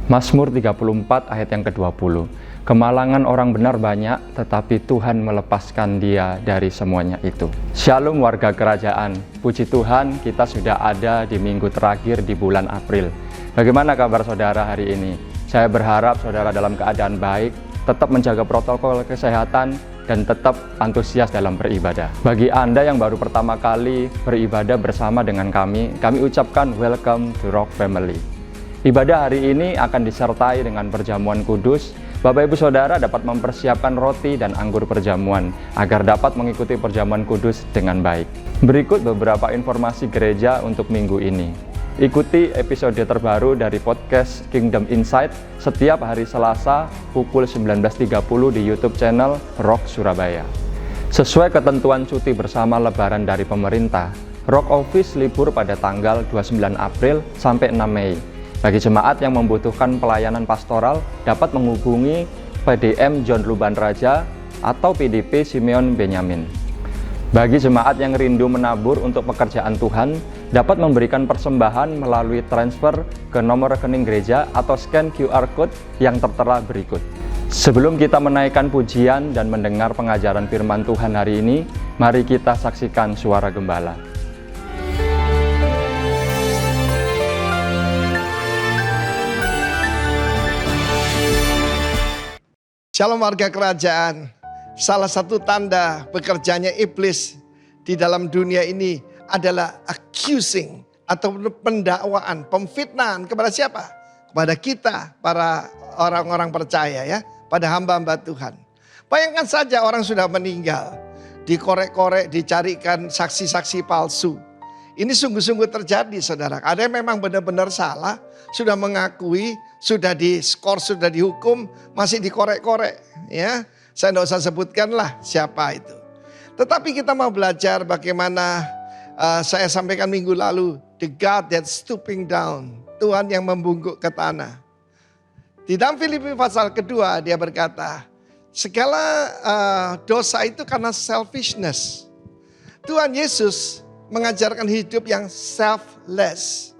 Mazmur 34 ayat yang ke-20. Kemalangan orang benar banyak, tetapi Tuhan melepaskan dia dari semuanya itu. Shalom warga kerajaan, puji Tuhan kita sudah ada di minggu terakhir di bulan April. Bagaimana kabar saudara hari ini? Saya berharap saudara dalam keadaan baik, tetap menjaga protokol kesehatan, dan tetap antusias dalam beribadah. Bagi Anda yang baru pertama kali beribadah bersama dengan kami ucapkan welcome to Rock Family. Ibadah hari ini akan disertai dengan perjamuan kudus. Bapak Ibu Saudara dapat mempersiapkan roti dan anggur perjamuan agar dapat mengikuti perjamuan kudus dengan baik. Berikut beberapa informasi gereja untuk minggu ini. Ikuti episode terbaru dari podcast Kingdom Insight setiap hari Selasa pukul 19.30 di YouTube channel Rock Surabaya. Sesuai ketentuan cuti bersama Lebaran dari pemerintah, Rock Office libur pada tanggal 29 April sampai 6 Mei. Bagi jemaat yang membutuhkan pelayanan pastoral dapat menghubungi PDM John Luban Raja atau PDP Simeon Benyamin. Bagi jemaat yang rindu menabur untuk pekerjaan Tuhan, dapat memberikan persembahan melalui transfer ke nomor rekening gereja atau scan QR Code yang tertera berikut. Sebelum kita menaikkan pujian dan mendengar pengajaran firman Tuhan hari ini, mari kita saksikan suara gembala. Shalom warga kerajaan. Salah satu tanda bekerjanya iblis di dalam dunia ini adalah accusing atau pendakwaan, pemfitnahan kepada siapa? Kepada kita, para orang-orang percaya ya, pada hamba-hamba Tuhan. Bayangkan saja orang sudah meninggal, dikorek-korek, dicarikan saksi-saksi palsu. Ini sungguh-sungguh terjadi saudara. Ada yang memang benar-benar salah, sudah mengakui, sudah diskor, sudah dihukum, masih dikorek-korek. Ya, saya tidak usah sebutkan lah siapa itu. Tetapi kita mau belajar bagaimana saya sampaikan minggu lalu, the God that stooping down, Tuhan yang membungkuk ke tanah. Di dalam Filipi pasal kedua dia berkata, segala dosa itu karena selfishness. Tuhan Yesus mengajarkan hidup yang selfless.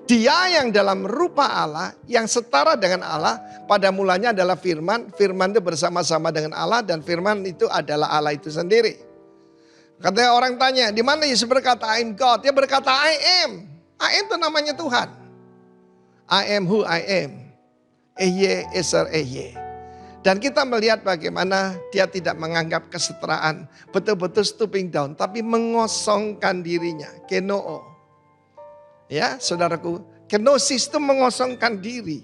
Dia yang dalam rupa Allah, yang setara dengan Allah, pada mulanya adalah firman. Firman itu bersama-sama dengan Allah dan firman itu adalah Allah itu sendiri. Katanya orang tanya, di mana Yesus berkata I am God? Dia berkata I am. I am itu namanya Tuhan. I am who I am. Ehye eser ehye. Dan kita melihat bagaimana dia tidak menganggap kesetaraan, betul-betul stooping down, tapi mengosongkan dirinya, kenoo. Ya, saudaraku, kenosis itu mengosongkan diri.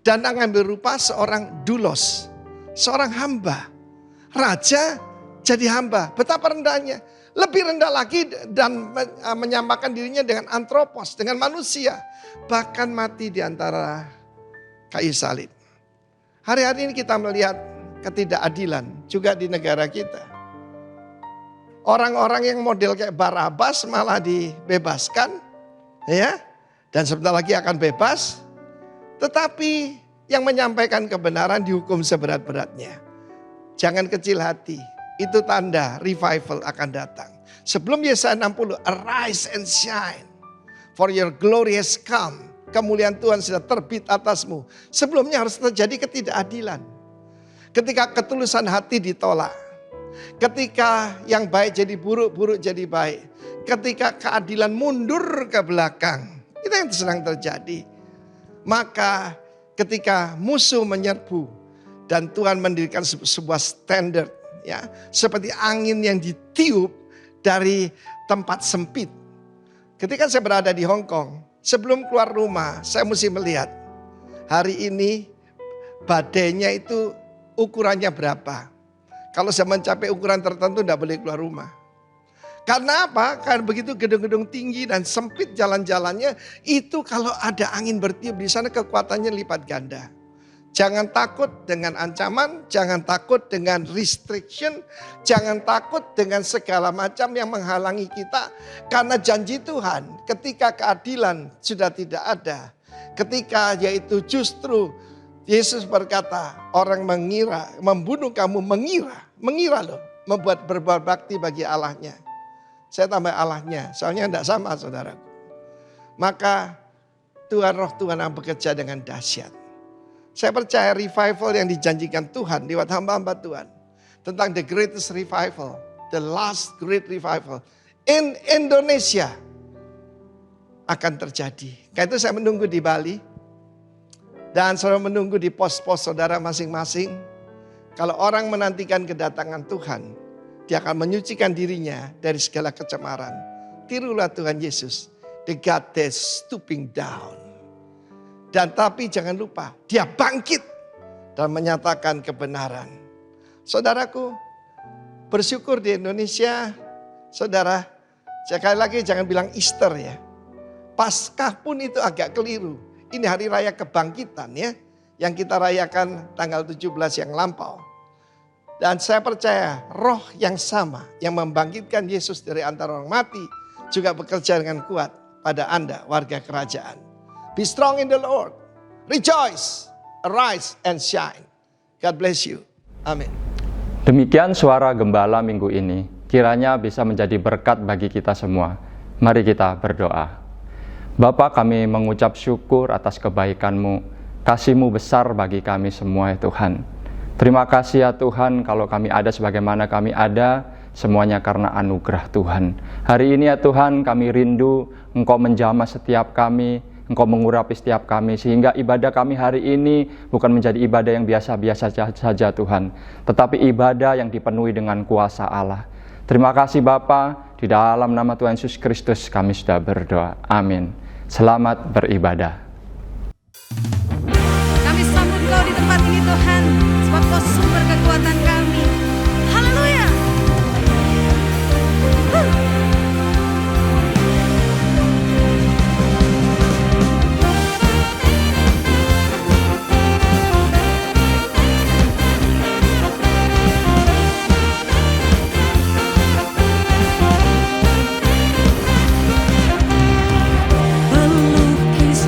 Dan mengambil rupa seorang doulos, seorang hamba. Raja jadi hamba, betapa rendahnya. Lebih rendah lagi dan menyamakan dirinya dengan antropos, dengan manusia. Bahkan mati di antara kayu salib. Hari-hari ini kita melihat ketidakadilan juga di negara kita. Orang-orang yang model kayak Barabas malah dibebaskan, ya, dan sebentar lagi akan bebas. Tetapi yang menyampaikan kebenaran dihukum seberat-beratnya. Jangan kecil hati, itu tanda revival akan datang. Sebelum Yesaya 60, arise and shine, for your glory has come. Kemuliaan Tuhan sudah terbit atasmu. Sebelumnya harus terjadi ketidakadilan. Ketika ketulusan hati ditolak. Ketika yang baik jadi buruk, buruk jadi baik. Ketika keadilan mundur ke belakang. Itu yang sedang terjadi. Maka ketika musuh menyerbu. Dan Tuhan mendirikan sebuah standar. Ya, seperti angin yang ditiup dari tempat sempit. Ketika saya berada di Hong Kong. Sebelum keluar rumah, saya mesti melihat hari ini badainya itu ukurannya berapa. Kalau saya mencapai ukuran tertentu tidak boleh keluar rumah. Karena apa? Karena begitu gedung-gedung tinggi dan sempit jalan-jalannya, itu kalau ada angin bertiup di sana kekuatannya lipat ganda. Jangan takut dengan ancaman, jangan takut dengan restriction, jangan takut dengan segala macam yang menghalangi kita. Karena janji Tuhan ketika keadilan sudah tidak ada. Ketika yaitu justru Yesus berkata orang mengira, membunuh kamu mengira loh. Membuat berbuat bakti bagi Allahnya. Saya tambah Allahnya, soalnya tidak sama saudaraku. Maka Tuhan roh Tuhan yang bekerja dengan dahsyat. Saya percaya revival yang dijanjikan Tuhan lewat hamba-hamba Tuhan. Tentang the greatest revival, the last great revival in Indonesia akan terjadi. Karena itu saya menunggu di Bali. Dan saudara menunggu di pos-pos saudara masing-masing. Kalau orang menantikan kedatangan Tuhan, dia akan menyucikan dirinya dari segala kecemaran. Tirulah Tuhan Yesus, the God that's stooping down. Dan tapi jangan lupa, dia bangkit dan menyatakan kebenaran. Saudaraku, bersyukur di Indonesia, saudara, sekali lagi jangan bilang Easter ya. Paskah pun itu agak keliru. Ini hari raya kebangkitan ya, yang kita rayakan tanggal 17 yang lampau. Dan saya percaya roh yang sama yang membangkitkan Yesus dari antara orang mati juga bekerja dengan kuat pada Anda, warga kerajaan. Be strong in the Lord. Rejoice, arise and shine. God bless you. Amin. Demikian suara gembala minggu ini. Kiranya bisa menjadi berkat bagi kita semua. Mari kita berdoa. Bapa, kami mengucap syukur atas kebaikan-Mu. Kasih-Mu besar bagi kami semua ya Tuhan. Terima kasih ya Tuhan kalau kami ada sebagaimana kami ada. Semuanya karena anugerah Tuhan. Hari ini ya Tuhan kami rindu Engkau menjamah setiap kami. Engkau mengurapi setiap kami sehingga ibadah kami hari ini bukan menjadi ibadah yang biasa-biasa saja Tuhan, tetapi ibadah yang dipenuhi dengan kuasa Allah. Terima kasih Bapa, di dalam nama Tuhan Yesus Kristus kami sudah berdoa. Amin. Selamat beribadah. Kami sambut Kau di tempat ini Tuhan, sebab Kau sumber kekuatan kami. Haleluya. Pelukis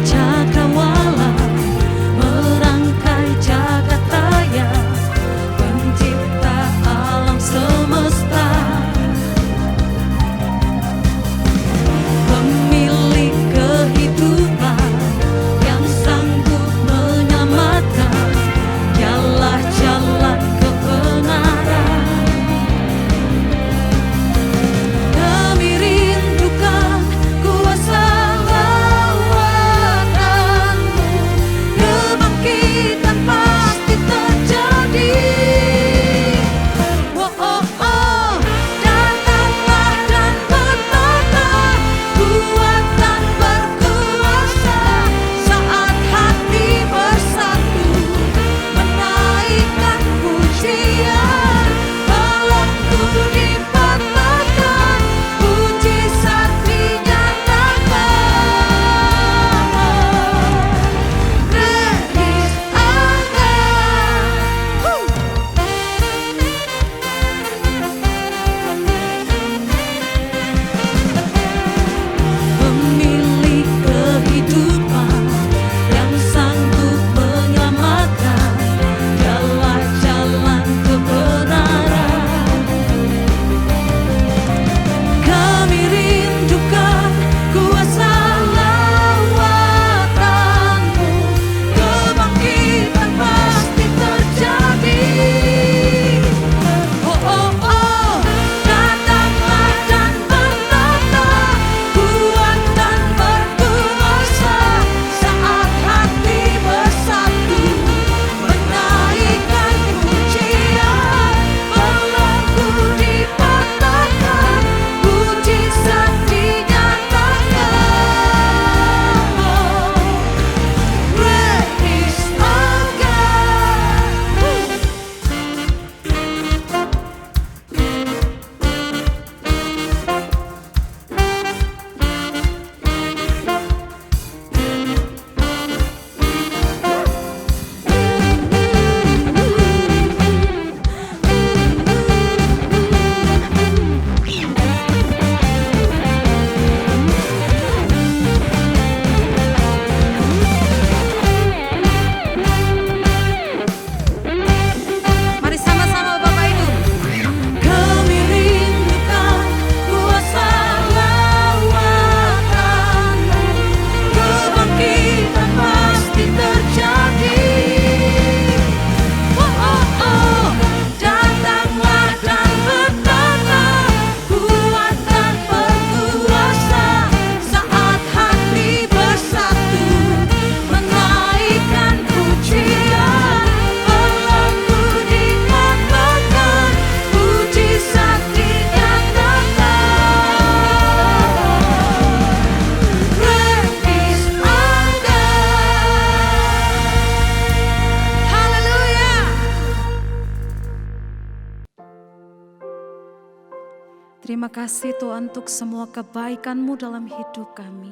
Terima kasih Tuhan untuk semua kebaikan-Mu dalam hidup kami.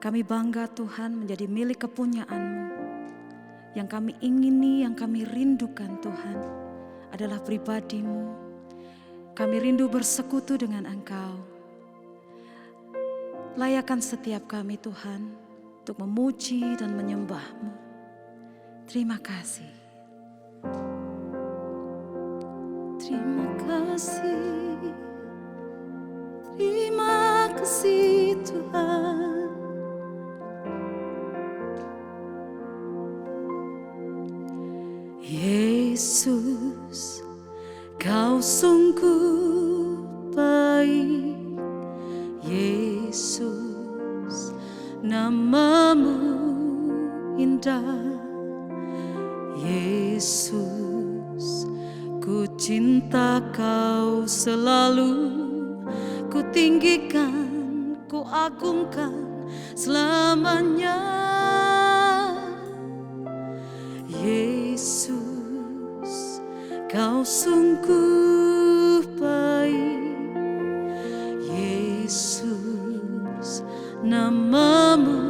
Kami bangga Tuhan menjadi milik kepunyaan-Mu. Yang kami ingini, yang kami rindukan Tuhan adalah pribadi-Mu. Kami rindu bersekutu dengan Engkau. Layakan setiap kami Tuhan untuk memuji dan menyembah-Mu. Terima kasih. Terima kasih. Terima kasih Tuhan. Yesus, Kau sungguh baik. Yesus, nama-Mu indah. Yesus, ku cinta Kau selalu. Ku tinggikan, ku agungkan selamanya. Yesus, Kau sungguh baik. Yesus, nama-Mu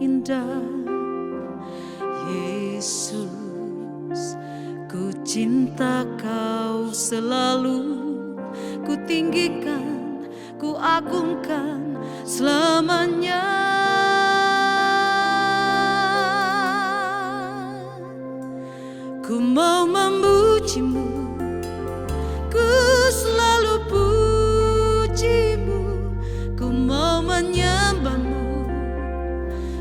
indah. Yesus, ku cinta Kau selalu. Ku tinggikan, ku agungkan selamanya. Ku mau memuji-Mu, ku selalu puji-Mu. Ku mau menyembah-Mu,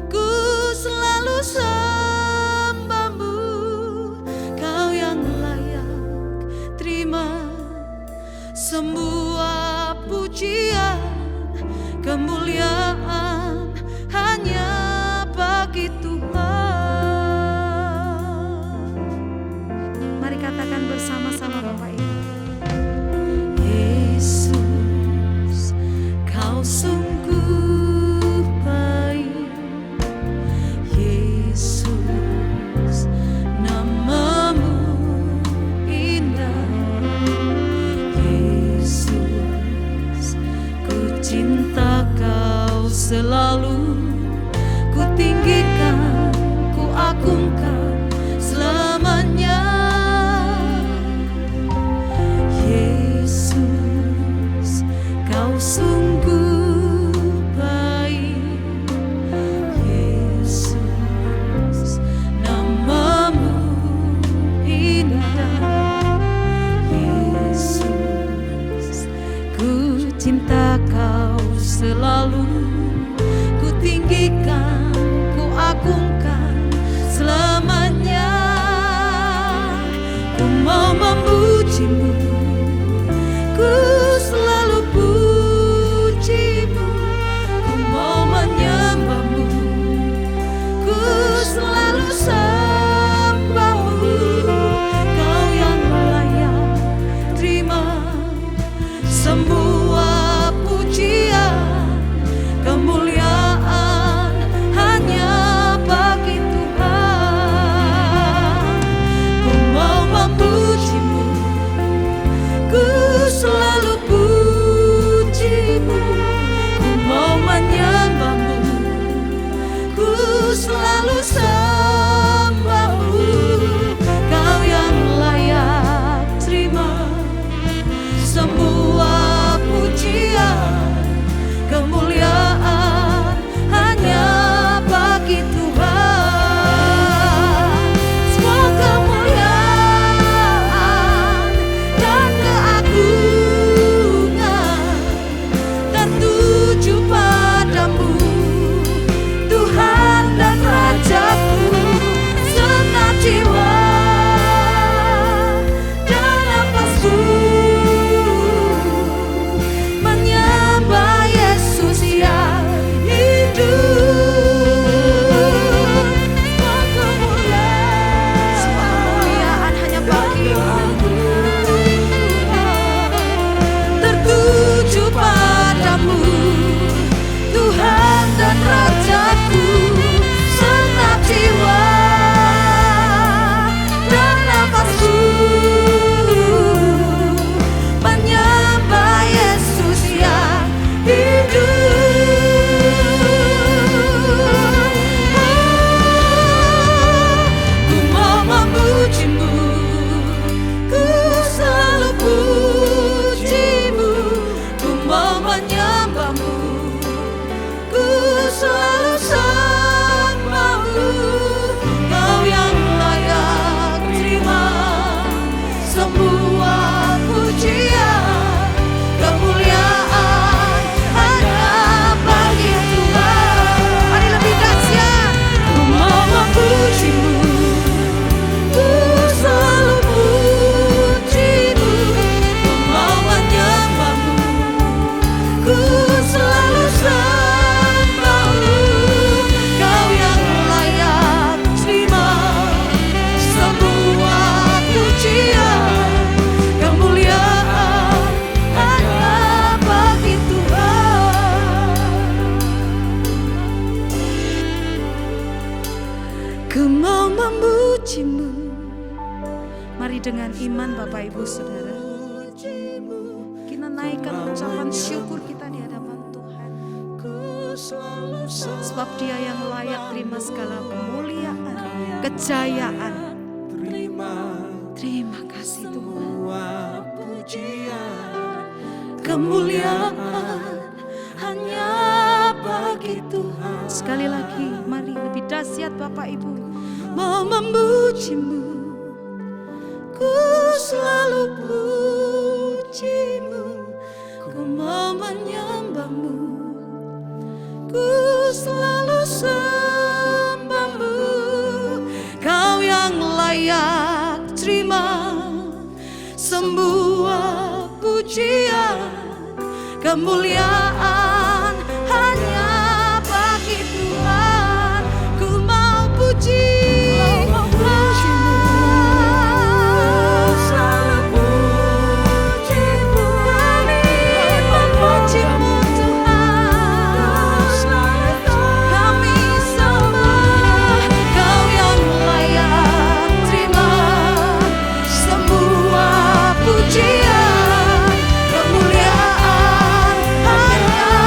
ku selalu sembah-Mu. Kau yang layak terima semua pujian, kemuliaan hanya bagi Tuhan. Mari katakan bersama-sama Bapak Ibu. Yesus, Kau sungguh baik. Yesus, nama-Mu indah. Yesus, ku cinta Kau selalu. Ku tinggikan, ku agungkan selamanya. Yesus, Kau sungguh baik. Yesus, nama-Mu indah. Yesus, ku cinta Kau selalu. Ku tinggikan, ku agungkan selamanya. Ku mau memuji-Mu, ku selalu puji-Mu. Ku mau menyembah-Mu, ku selalu sembah-Mu. Kau yang layak terima semua pujian, kemuliaan hanya bagi Tuhan. Ku mau memuji-Mu, ku selalu puji-Mu. Ku mau menyembah-Mu, ku selalu sembah-Mu. Kau yang layak terima semua pujian, kemuliaan hanya bagi Tuhan. Semua kemuliaan dan keagungan tertuju padamu, Tuhan dan Rajaku. Segenap jiwa dan nafasku menyembah Yesus dengan iman Bapak Ibu Saudara. Kita naikkan ucapan syukur kita di hadapan Tuhan. Sebab Dia yang layak terima segala kemuliaan, kejayaan. Terima kasih Tuhan. Kemuliaan hanya bagi Tuhan. Sekali lagi, mari lebih dahsyat Bapak Ibu. Mau memuji-Mu, ku selalu puji-Mu, ku mau menyembah-Mu, ku selalu sembah-Mu. Kau yang layak terima semua pujian, kemuliaan hanya bagi Tuhan. Ku mau puji, pujian, kemuliaan hanya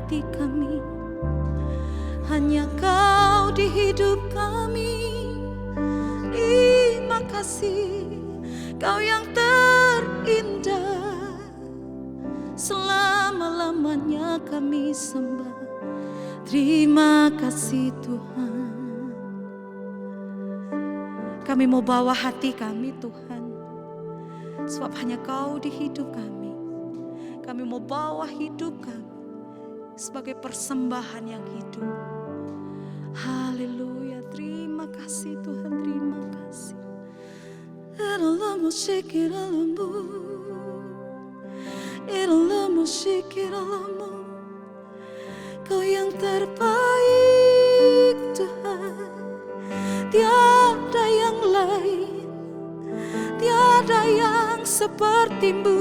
hati kami. Hanya Kau di hidup kami. Terima kasih, Kau yang terindah. Selama-lamanya kami sembah. Terima kasih Tuhan. Kami mau bawa hati kami Tuhan, sebab hanya Kau di hidup kami. Kami mau bawa hidup kami sebagai persembahan yang hidup. Haleluya, terima kasih Tuhan, terima kasih. Kau yang terbaik Tuhan, tiada yang lain, tiada yang seperti-Mu.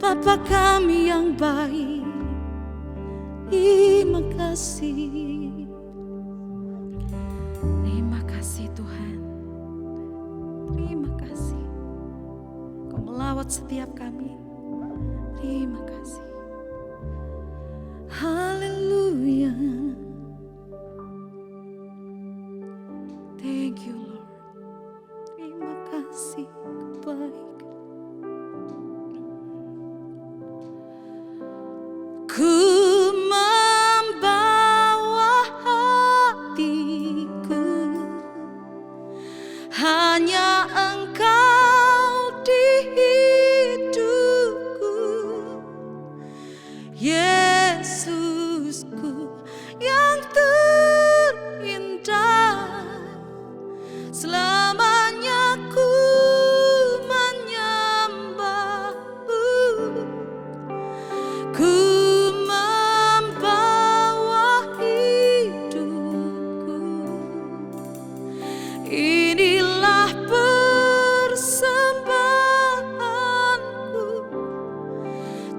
Bapa kami yang baik, terima kasih. Terima kasih Tuhan, terima kasih. Kau melawat setiap kami, terima kasih. Haleluya. Thank you Lord. Terima kasih kebaikan. Ku membawa hatiku, hanya Engkau di hidupku. Yesusku yang terindah, selamanya ku menyembah-Mu. Ku membawa hidupku, inilah persembahanku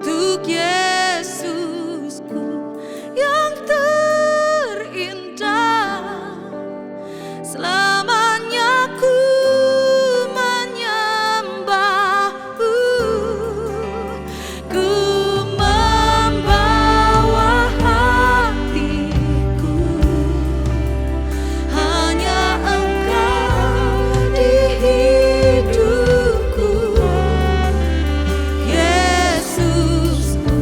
untuk Yesusku yang terindah. Selamanya ku menyembah-Mu. Ku membawa hatiku, hanya Engkau di hidupku. Yesusku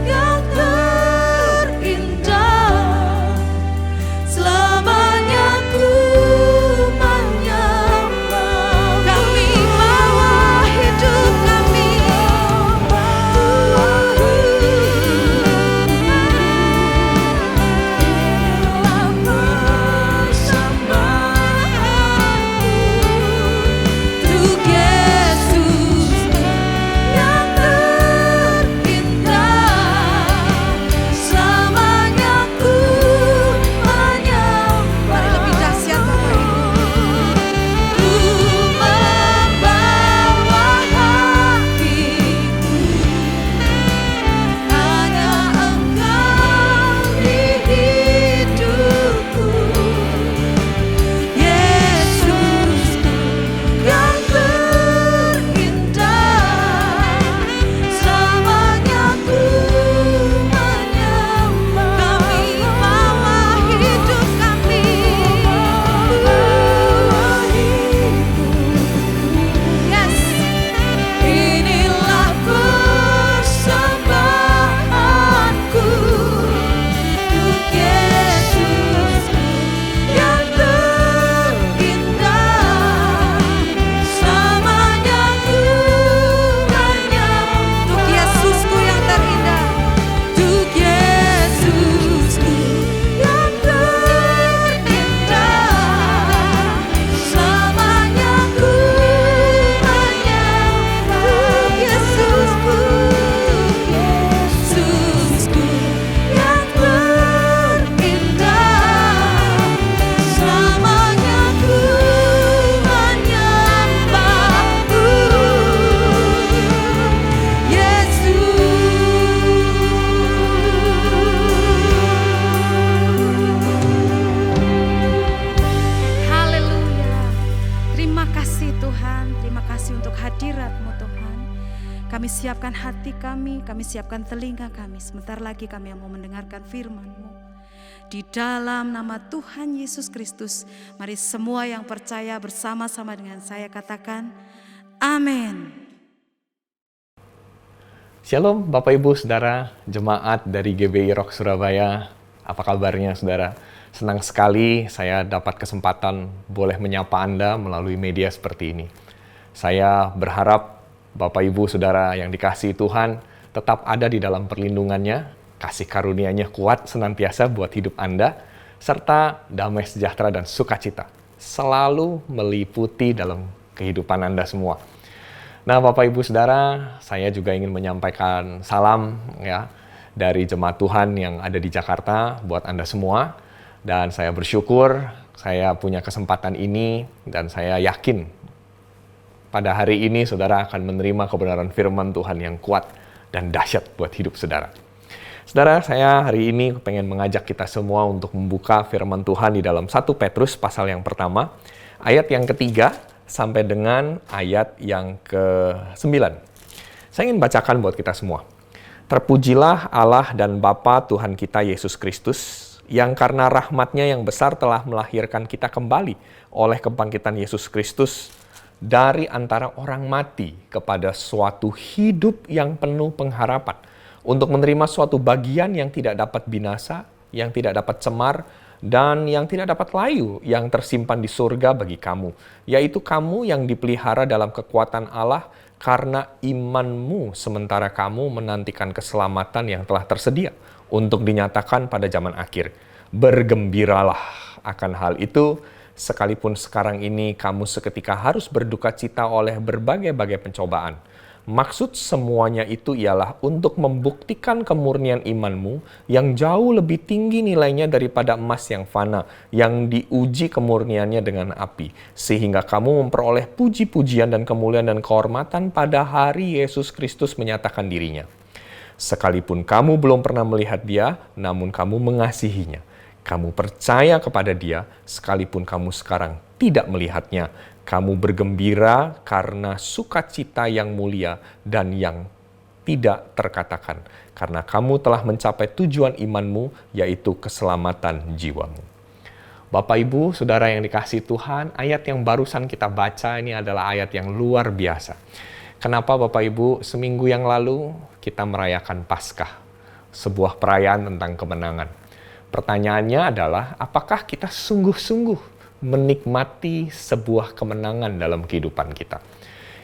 yang terindah, selamanya ku menyembah. Kami bawa hidup kami, untuk Yesus yang terindah. Selamanya ku menyembah. Mari lebih dahsyat Bapak Ibu. Ku membawa hatiku, hanya Engkau di hidupku. Yesusku yang terindah, selamanya ku menyembah. Kami bawa hidup kami, yes, inilah persembahanku untuk Yesusku yang terindah. Selamanya ku menyembah. Untuk Yesusku yang terindah, untuk Yesusku yang terindah. Selamanya ku menyembah. Yesusku, Yesusku yang terindah. Selamanya ku menyembah-Mu. Haleluya. Terima kasih Tuhan, terima kasih untuk hadirat-Mu Tuhan. Kami siapkan hati kami siapkan telinga kami. Sebentar lagi kami mau mendengarkan firman-Mu. Di dalam nama Tuhan Yesus Kristus, mari semua yang percaya bersama-sama dengan saya katakan, amin. Shalom Bapak Ibu Saudara, jemaat dari GBI Rock Surabaya. Apa kabarnya Saudara? Senang sekali saya dapat kesempatan boleh menyapa Anda melalui media seperti ini. Saya berharap Bapak Ibu Saudara yang dikasihi Tuhan tetap ada di dalam perlindungannya, kasih karunia-Nya kuat senantiasa buat hidup Anda, serta damai sejahtera dan sukacita selalu meliputi dalam kehidupan Anda semua. Nah Bapak Ibu Saudara, saya juga ingin menyampaikan salam ya dari jemaat Tuhan yang ada di Jakarta buat Anda semua. Dan saya bersyukur saya punya kesempatan ini dan saya yakin pada hari ini saudara akan menerima kebenaran firman Tuhan yang kuat dan dahsyat buat hidup saudara. Saudara, saya hari ini pengen mengajak kita semua untuk membuka firman Tuhan di dalam 1 Petrus pasal yang pertama, ayat yang ketiga sampai dengan ayat yang ke-9. Saya ingin bacakan buat kita semua. Terpujilah Allah dan Bapa Tuhan kita Yesus Kristus, yang karena rahmat-Nya yang besar telah melahirkan kita kembali oleh kebangkitan Yesus Kristus dari antara orang mati kepada suatu hidup yang penuh pengharapan, untuk menerima suatu bagian yang tidak dapat binasa, yang tidak dapat cemar, dan yang tidak dapat layu, yang tersimpan di surga bagi kamu, yaitu kamu yang dipelihara dalam kekuatan Allah karena imanmu, sementara kamu menantikan keselamatan yang telah tersedia untuk dinyatakan pada zaman akhir. Bergembiralah akan hal itu, sekalipun sekarang ini kamu seketika harus berduka cita oleh berbagai-bagai pencobaan. Maksud semuanya itu ialah untuk membuktikan kemurnian imanmu yang jauh lebih tinggi nilainya daripada emas yang fana, yang diuji kemurniannya dengan api, sehingga kamu memperoleh puji-pujian dan kemuliaan dan kehormatan pada hari Yesus Kristus menyatakan dirinya. Sekalipun kamu belum pernah melihat Dia, namun kamu mengasihinya. Kamu percaya kepada Dia, sekalipun kamu sekarang tidak melihatnya. Kamu bergembira karena sukacita yang mulia dan yang tidak terkatakan, karena kamu telah mencapai tujuan imanmu, yaitu keselamatan jiwamu. Bapak, Ibu, Saudara yang dikasihi Tuhan, ayat yang barusan kita baca ini adalah ayat yang luar biasa. Kenapa Bapak Ibu? Seminggu yang lalu kita merayakan Paskah, sebuah perayaan tentang kemenangan. Pertanyaannya adalah, apakah kita sungguh-sungguh menikmati sebuah kemenangan dalam kehidupan kita?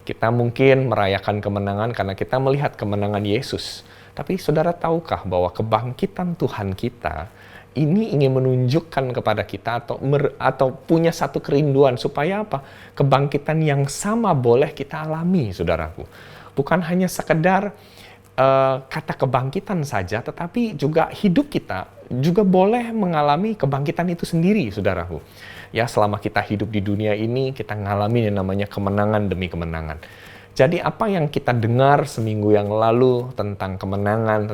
Kita mungkin merayakan kemenangan karena kita melihat kemenangan Yesus. Tapi saudara tahukah bahwa kebangkitan Tuhan kita ini ingin menunjukkan kepada kita atau punya satu kerinduan supaya apa? Kebangkitan yang sama boleh kita alami, saudaraku. Bukan hanya sekedar kata kebangkitan saja, tetapi juga hidup kita juga boleh mengalami kebangkitan itu sendiri, saudaraku. Ya, selama kita hidup di dunia ini, kita ngalami yang namanya kemenangan demi kemenangan. Jadi apa yang kita dengar seminggu yang lalu tentang kemenangan,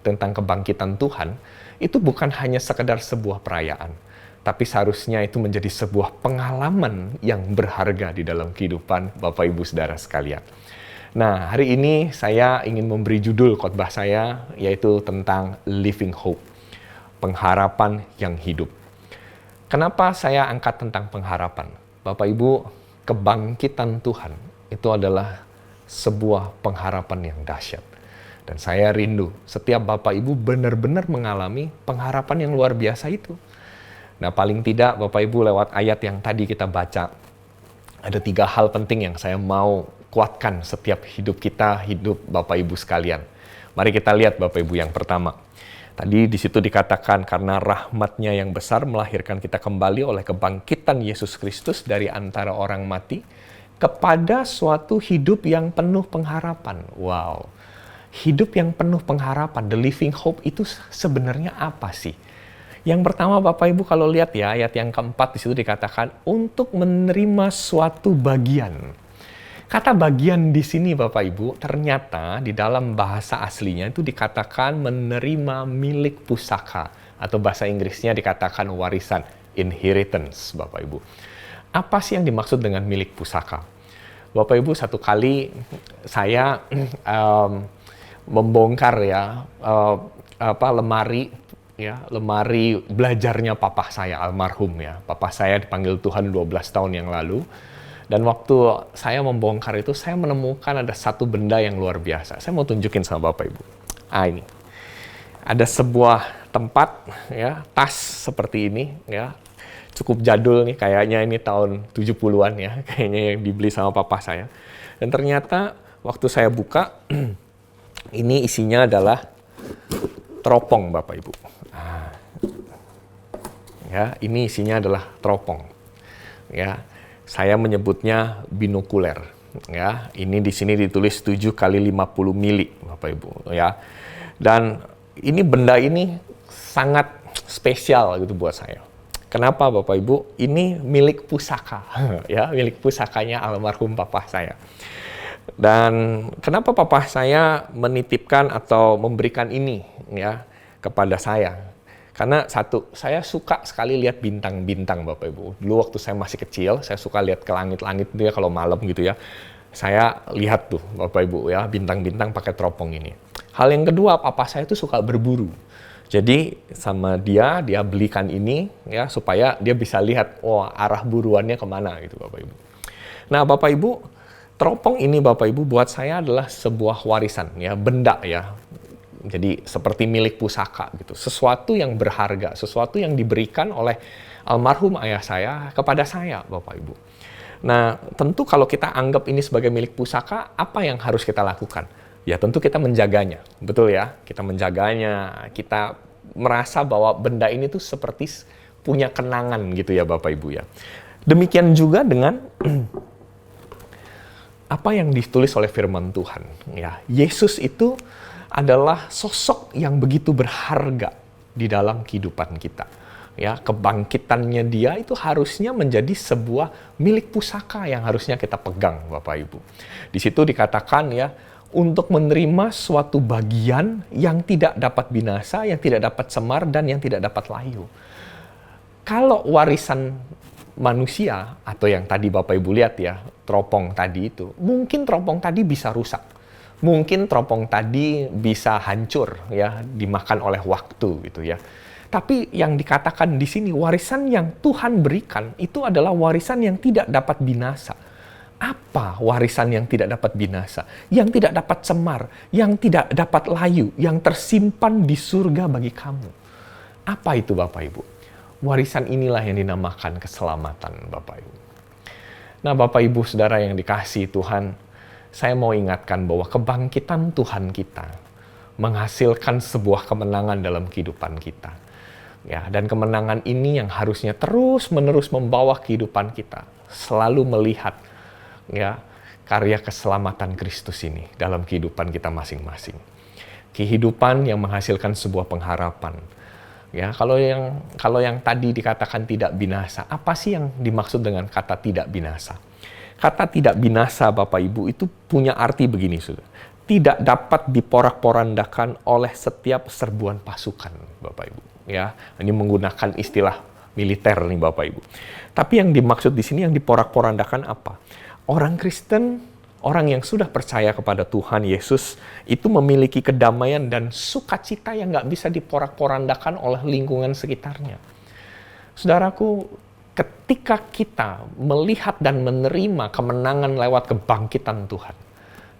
tentang kebangkitan Tuhan, itu bukan hanya sekedar sebuah perayaan, tapi seharusnya itu menjadi sebuah pengalaman yang berharga di dalam kehidupan Bapak Ibu Saudara sekalian. Nah, hari ini saya ingin memberi judul khotbah saya, yaitu tentang Living Hope, pengharapan yang hidup. Kenapa saya angkat tentang pengharapan? Bapak Ibu, kebangkitan Tuhan itu adalah sebuah pengharapan yang dahsyat. Dan saya rindu setiap Bapak Ibu benar-benar mengalami pengharapan yang luar biasa itu. Nah, paling tidak Bapak Ibu lewat ayat yang tadi kita baca, ada 3 hal penting yang saya mau kuatkan setiap hidup kita, hidup Bapak Ibu sekalian. Mari kita lihat Bapak Ibu yang pertama. Tadi di situ dikatakan karena rahmat-Nya yang besar melahirkan kita kembali oleh kebangkitan Yesus Kristus dari antara orang mati kepada suatu hidup yang penuh pengharapan. Wow. Hidup yang penuh pengharapan, the living hope itu sebenarnya apa sih? Yang pertama Bapak Ibu kalau lihat ya, ayat yang keempat di situ dikatakan untuk menerima suatu bagian. Kata bagian di sini Bapak Ibu, ternyata di dalam bahasa aslinya itu dikatakan menerima milik pusaka. Atau bahasa Inggrisnya dikatakan warisan, inheritance Bapak Ibu. Apa sih yang dimaksud dengan milik pusaka? Bapak Ibu, satu kali saya membongkar ya lemari belajarnya papa saya almarhum ya. Papa saya dipanggil Tuhan 12 tahun yang lalu. Dan waktu saya membongkar itu, saya menemukan ada satu benda yang luar biasa. Saya mau tunjukin sama Bapak Ibu. Ini. Ada sebuah tempat ya, tas seperti ini ya. Cukup jadul nih, kayaknya ini tahun 70-an ya, kayaknya yang dibeli sama papa saya. Dan ternyata waktu saya buka, ini isinya adalah teropong Bapak Ibu. Ya, ini isinya adalah teropong. Ya, saya menyebutnya binokuler. Ya, ini di sini ditulis 7 kali 50 mili Bapak Ibu. Ya, dan ini benda ini sangat spesial gitu buat saya. Kenapa Bapak Ibu? Ini milik pusaka, ya, milik pusakanya almarhum papa saya. Dan kenapa papa saya menitipkan atau memberikan ini ya kepada saya? Karena satu, saya suka sekali lihat bintang-bintang Bapak Ibu. Dulu waktu saya masih kecil, saya suka lihat ke langit-langit dia kalau malam gitu ya. Saya lihat tuh Bapak Ibu ya, bintang-bintang pakai teropong ini. Hal yang kedua, papa saya tuh suka berburu. Jadi sama dia belikan ini ya supaya dia bisa lihat arah buruannya kemana gitu Bapak Ibu. Nah Bapak Ibu, teropong ini Bapak Ibu buat saya adalah sebuah warisan ya, benda ya. Jadi seperti milik pusaka gitu, sesuatu yang berharga, sesuatu yang diberikan oleh almarhum ayah saya kepada saya Bapak Ibu. Nah tentu kalau kita anggap ini sebagai milik pusaka, apa yang harus kita lakukan? Ya tentu kita menjaganya, betul ya, kita menjaganya, kita merasa bahwa benda ini tuh seperti punya kenangan gitu ya Bapak Ibu ya. Demikian juga dengan apa yang ditulis oleh firman Tuhan ya. Yesus itu adalah sosok yang begitu berharga di dalam kehidupan kita. Ya, kebangkitannya dia itu harusnya menjadi sebuah milik pusaka yang harusnya kita pegang, Bapak Ibu. Di situ dikatakan ya, untuk menerima suatu bagian yang tidak dapat binasa, yang tidak dapat semar, dan yang tidak dapat layu. Kalau warisan manusia, atau yang tadi Bapak Ibu lihat ya, teropong tadi itu, mungkin teropong tadi bisa rusak. Mungkin teropong tadi bisa hancur ya, dimakan oleh waktu gitu ya. Tapi yang dikatakan di sini warisan yang Tuhan berikan itu adalah warisan yang tidak dapat binasa. Apa warisan yang tidak dapat binasa? Yang tidak dapat semar, yang tidak dapat layu, yang tersimpan di surga bagi kamu. Apa itu Bapak Ibu? Warisan inilah yang dinamakan keselamatan Bapak Ibu. Nah Bapak Ibu Saudara yang dikasihi Tuhan, saya mau ingatkan bahwa kebangkitan Tuhan kita menghasilkan sebuah kemenangan dalam kehidupan kita. Ya, dan kemenangan ini yang harusnya terus-menerus membawa kehidupan kita, selalu melihat ya karya keselamatan Kristus ini dalam kehidupan kita masing-masing. Kehidupan yang menghasilkan sebuah pengharapan. Ya, kalau yang tadi dikatakan tidak binasa, apa sih yang dimaksud dengan kata tidak binasa? Kata tidak binasa Bapak Ibu itu punya arti begini, Saudara. Tidak dapat diporak-porandakan oleh setiap serbuan pasukan, Bapak Ibu. Ya, ini menggunakan istilah militer nih Bapak Ibu. Tapi yang dimaksud di sini yang diporak-porandakan apa? Orang Kristen, orang yang sudah percaya kepada Tuhan Yesus itu memiliki kedamaian dan sukacita yang nggak bisa diporak-porandakan oleh lingkungan sekitarnya. Saudaraku, ketika kita melihat dan menerima kemenangan lewat kebangkitan Tuhan,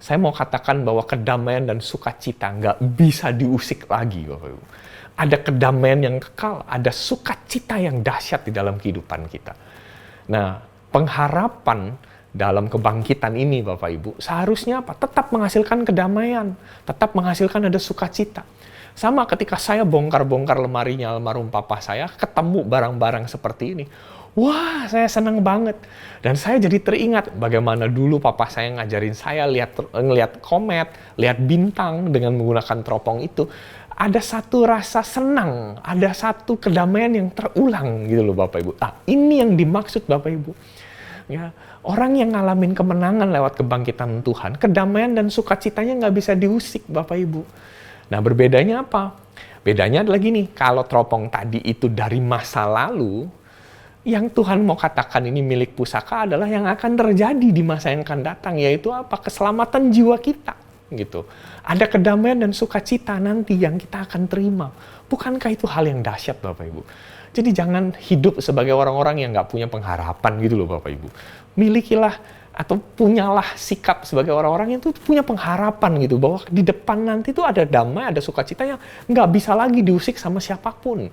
saya mau katakan bahwa kedamaian dan sukacita nggak bisa diusik lagi, Bapak Ibu. Ada kedamaian yang kekal, ada sukacita yang dahsyat di dalam kehidupan kita. Nah, pengharapan dalam kebangkitan ini, Bapak Ibu, seharusnya apa? Tetap menghasilkan kedamaian, tetap menghasilkan ada sukacita. Sama ketika saya bongkar-bongkar lemarinya almarhum papa saya, ketemu barang-barang seperti ini. Wah, saya senang banget. Dan saya jadi teringat bagaimana dulu papa saya ngajarin saya ngelihat komet, lihat bintang dengan menggunakan teropong itu. Ada satu rasa senang, ada satu kedamaian yang terulang gitu loh Bapak Ibu. Ini yang dimaksud Bapak Ibu. Ya, orang yang ngalamin kemenangan lewat kebangkitan Tuhan, kedamaian dan sukacitanya nggak bisa diusik Bapak Ibu. Nah, berbedanya apa? Bedanya adalah gini, kalau teropong tadi itu dari masa lalu, Yang Tuhan mau katakan ini milik pusaka adalah yang akan terjadi di masa yang akan datang, yaitu apa? Keselamatan jiwa kita, gitu. Ada kedamaian dan sukacita nanti yang kita akan terima. Bukankah itu hal yang dahsyat, Bapak Ibu? Jadi jangan hidup sebagai orang-orang yang nggak punya pengharapan gitu loh, Bapak Ibu. Milikilah atau punyalah sikap sebagai orang-orang yang tuh punya pengharapan gitu, bahwa di depan nanti tuh ada damai, ada sukacita yang nggak bisa lagi diusik sama siapapun.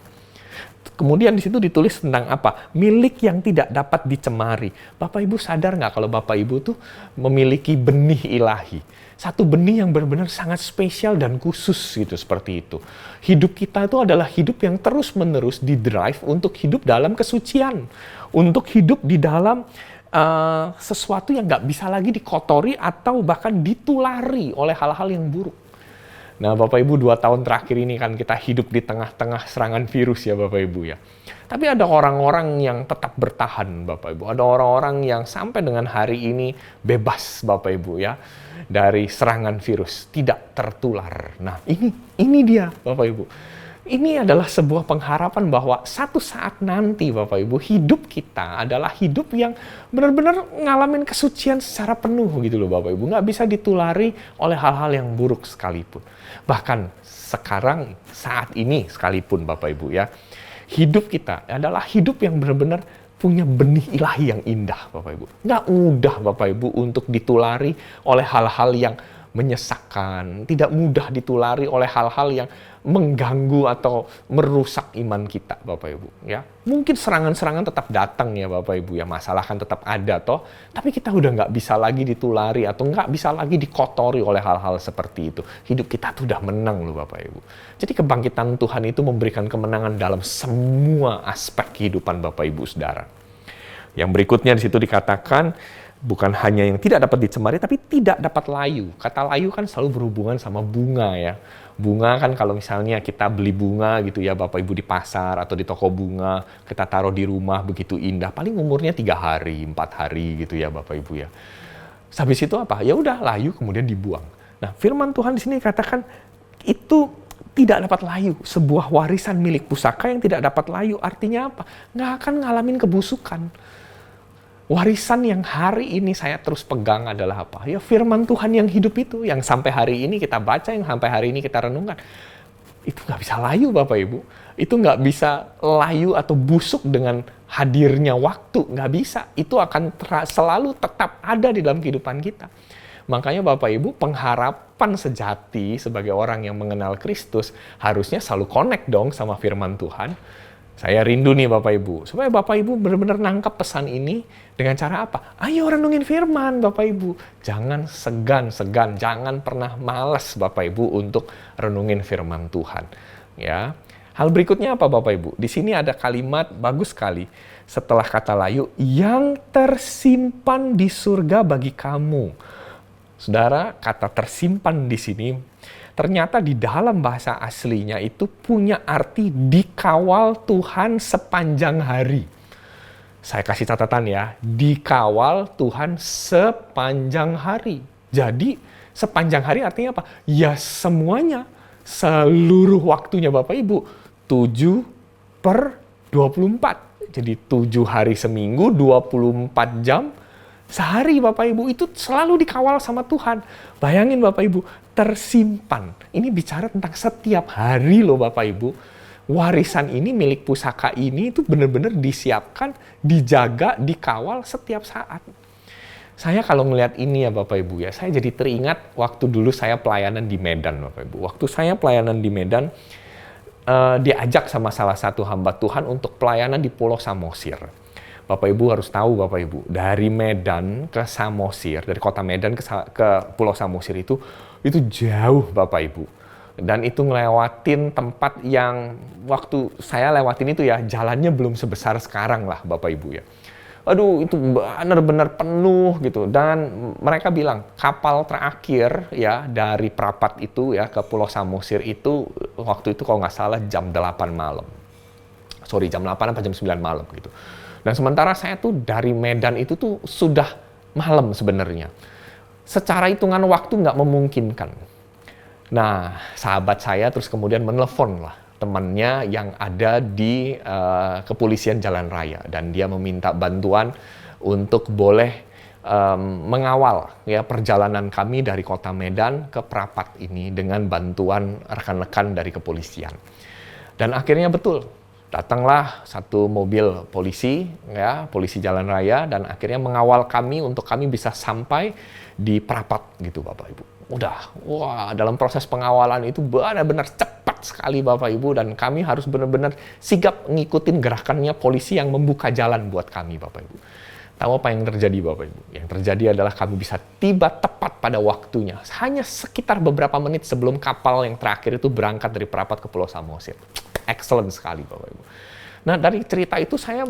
Kemudian di situ ditulis tentang apa? Milik yang tidak dapat dicemari. Bapak Ibu sadar nggak kalau Bapak Ibu tuh memiliki benih ilahi? Satu benih yang benar-benar sangat spesial dan khusus gitu, seperti itu. Hidup kita itu adalah hidup yang terus-menerus didrive untuk hidup dalam kesucian. Untuk hidup di dalam sesuatu yang nggak bisa lagi dikotori atau bahkan ditulari oleh hal-hal yang buruk. Nah, Bapak Ibu, 2 tahun terakhir ini kan kita hidup di tengah-tengah serangan virus ya, Bapak Ibu ya. Tapi ada orang-orang yang tetap bertahan, Bapak Ibu. Ada orang-orang yang sampai dengan hari ini bebas, Bapak Ibu ya, dari serangan virus, tidak tertular. Nah, ini dia, Bapak Ibu. Ini adalah sebuah pengharapan bahwa satu saat nanti, Bapak Ibu, hidup kita adalah hidup yang benar-benar ngalamin kesucian secara penuh gitu loh, Bapak Ibu. Nggak bisa ditulari oleh hal-hal yang buruk sekalipun. Bahkan sekarang, saat ini sekalipun, Bapak Ibu ya, hidup kita adalah hidup yang benar-benar punya benih ilahi yang indah, Bapak Ibu. Nggak mudah, Bapak Ibu, untuk ditulari oleh hal-hal yang menyesakkan, tidak mudah ditulari oleh hal-hal yang mengganggu atau merusak iman kita, Bapak Ibu ya. Mungkin serangan-serangan tetap datang ya, Bapak Ibu ya, masalah kan tetap ada toh, tapi kita udah nggak bisa lagi ditulari atau nggak bisa lagi dikotori oleh hal-hal seperti itu. Hidup kita tuh udah menang loh, Bapak Ibu. Jadi kebangkitan Tuhan itu memberikan kemenangan dalam semua aspek kehidupan Bapak Ibu Saudara. Yang berikutnya di situ dikatakan bukan hanya yang tidak dapat dicemari, tapi tidak dapat layu. Kata layu kan selalu berhubungan sama bunga ya. Bunga kan kalau misalnya kita beli bunga gitu ya, Bapak Ibu di pasar atau di toko bunga, kita taruh di rumah begitu indah, paling umurnya 3 hari, 4 hari gitu ya, Bapak Ibu ya. Habis itu apa? Ya udah layu kemudian dibuang. Nah, firman Tuhan di sini katakan itu tidak dapat layu, sebuah warisan milik pusaka yang tidak dapat layu. Artinya apa? Nggak akan ngalamin kebusukan. Warisan yang hari ini saya terus pegang adalah apa? Ya firman Tuhan yang hidup itu, yang sampai hari ini kita baca, yang sampai hari ini kita renungkan. Itu nggak bisa layu, Bapak Ibu. Itu nggak bisa layu atau busuk dengan hadirnya waktu. Nggak bisa. Itu akan selalu tetap ada di dalam kehidupan kita. Makanya Bapak Ibu, pengharapan sejati sebagai orang yang mengenal Kristus harusnya selalu connect dong sama firman Tuhan. Saya rindu nih Bapak Ibu, supaya Bapak Ibu benar-benar nangkap pesan ini dengan cara apa? Ayo renungin firman Bapak Ibu. Jangan segan-segan, jangan pernah malas Bapak Ibu untuk renungin firman Tuhan. Ya. Hal berikutnya apa Bapak Ibu? Di sini ada kalimat bagus sekali. Setelah kata layu, yang tersimpan di surga bagi kamu. Saudara, kata tersimpan di sini ternyata di dalam bahasa aslinya itu punya arti dikawal Tuhan sepanjang hari. Saya kasih catatan ya, dikawal Tuhan sepanjang hari. Jadi sepanjang hari artinya apa? Ya semuanya, seluruh waktunya Bapak Ibu, 7/24. Jadi 7 hari seminggu, 24 jam, sehari Bapak Ibu itu selalu dikawal sama Tuhan. Bayangin Bapak Ibu, tersimpan. Ini bicara tentang setiap hari loh Bapak Ibu. Warisan ini milik pusaka ini itu benar-benar disiapkan, dijaga, dikawal setiap saat. Saya kalau ngelihat ini ya Bapak Ibu ya, saya jadi teringat waktu dulu saya pelayanan di Medan Bapak Ibu. Waktu saya pelayanan di Medan, diajak sama salah satu hamba Tuhan untuk pelayanan di Pulau Samosir. Bapak Ibu harus tahu Bapak Ibu, dari Medan ke Samosir, dari kota Medan ke Pulau Samosir itu jauh Bapak Ibu. Dan itu ngelewatin tempat yang waktu saya lewatin itu ya, jalannya belum sebesar sekarang lah Bapak Ibu ya. Aduh, itu benar-benar penuh gitu. Dan mereka bilang kapal terakhir ya dari Prapat itu ya ke Pulau Samosir itu waktu itu kalau nggak salah jam 8 malam. Sorry, jam 8 apa jam 9 malam gitu. Dan sementara saya tuh dari Medan itu tuh sudah malam sebenarnya. Secara hitungan waktu nggak memungkinkan. Nah, sahabat saya terus kemudian menelpon lah. temannya yang ada di kepolisian jalan raya, dan dia meminta bantuan untuk boleh mengawal ya perjalanan kami dari kota Medan ke Prapat ini dengan bantuan rekan-rekan dari kepolisian. Dan akhirnya betul, datanglah satu mobil polisi ya, polisi jalan raya, dan akhirnya mengawal kami untuk kami bisa sampai di Prapat gitu Bapak Ibu. Wah, dalam proses pengawalan itu benar-benar cepat sekali Bapak Ibu, dan kami harus benar-benar sigap ngikutin gerakannya polisi yang membuka jalan buat kami Bapak Ibu. Tahu apa yang terjadi Bapak Ibu? Yang terjadi adalah kami bisa tiba tepat pada waktunya. Hanya sekitar beberapa menit sebelum kapal yang terakhir itu berangkat dari Prapat ke Pulau Samosir. Excellent sekali Bapak Ibu. Nah, dari cerita itu saya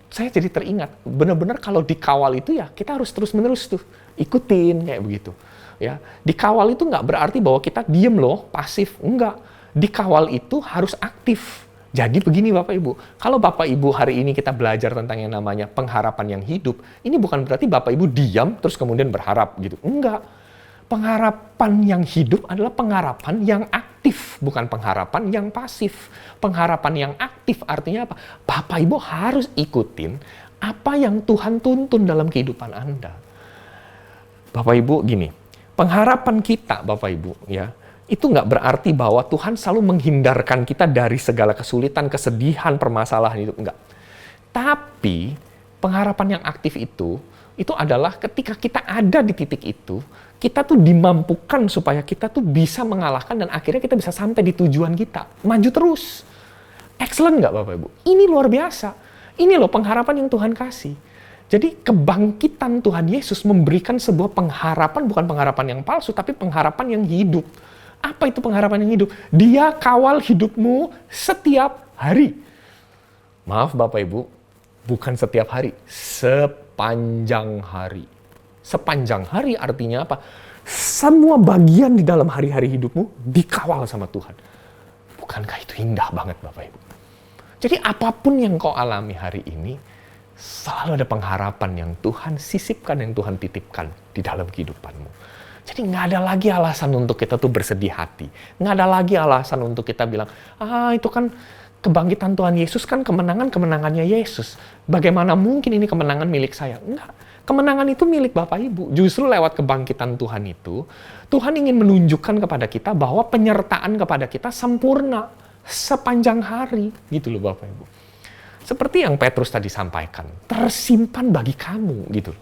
jadi teringat, benar-benar kalau dikawal itu ya kita harus terus-menerus tuh ikutin kayak begitu. Ya, dikawal itu nggak berarti bahwa kita diem loh, pasif. Enggak. Dikawal itu harus aktif. Jadi begini Bapak Ibu, kalau Bapak Ibu hari ini kita belajar tentang yang namanya pengharapan yang hidup, ini bukan berarti Bapak Ibu diam terus kemudian berharap gitu. Enggak. Pengharapan yang hidup adalah pengharapan yang aktif, bukan pengharapan yang pasif. Pengharapan yang aktif artinya apa? Bapak Ibu harus ikutin apa yang Tuhan tuntun dalam kehidupan Anda. Bapak Ibu gini, pengharapan kita Bapak Ibu ya, itu nggak berarti bahwa Tuhan selalu menghindarkan kita dari segala kesulitan, kesedihan, permasalahan itu. Enggak. Tapi pengharapan yang aktif itu adalah ketika kita ada di titik itu, kita tuh dimampukan supaya kita tuh bisa mengalahkan dan akhirnya kita bisa sampai di tujuan kita. Maju terus. Excellent nggak Bapak Ibu? Ini luar biasa. Ini loh pengharapan yang Tuhan kasih. Jadi kebangkitan Tuhan Yesus memberikan sebuah pengharapan, bukan pengharapan yang palsu, tapi pengharapan yang hidup. Apa itu pengharapan yang hidup? Dia kawal hidupmu setiap hari. Maaf Bapak Ibu, bukan setiap hari, sepanjang hari. Sepanjang hari artinya apa? Semua bagian di dalam hari-hari hidupmu dikawal sama Tuhan. Bukankah itu indah banget Bapak Ibu? Jadi apapun yang kau alami hari ini, selalu ada pengharapan yang Tuhan sisipkan, yang Tuhan titipkan di dalam kehidupanmu. Jadi nggak ada lagi alasan untuk kita tuh bersedih hati. Nggak ada lagi alasan untuk kita bilang, itu kan kebangkitan Tuhan Yesus kan kemenangannya Yesus. Bagaimana mungkin ini kemenangan milik saya? Enggak. Kemenangan itu milik Bapak Ibu. Justru lewat kebangkitan Tuhan itu, Tuhan ingin menunjukkan kepada kita bahwa penyertaan kepada kita sempurna sepanjang hari. Gitu loh Bapak Ibu. Seperti yang Petrus tadi sampaikan, tersimpan bagi kamu gitu.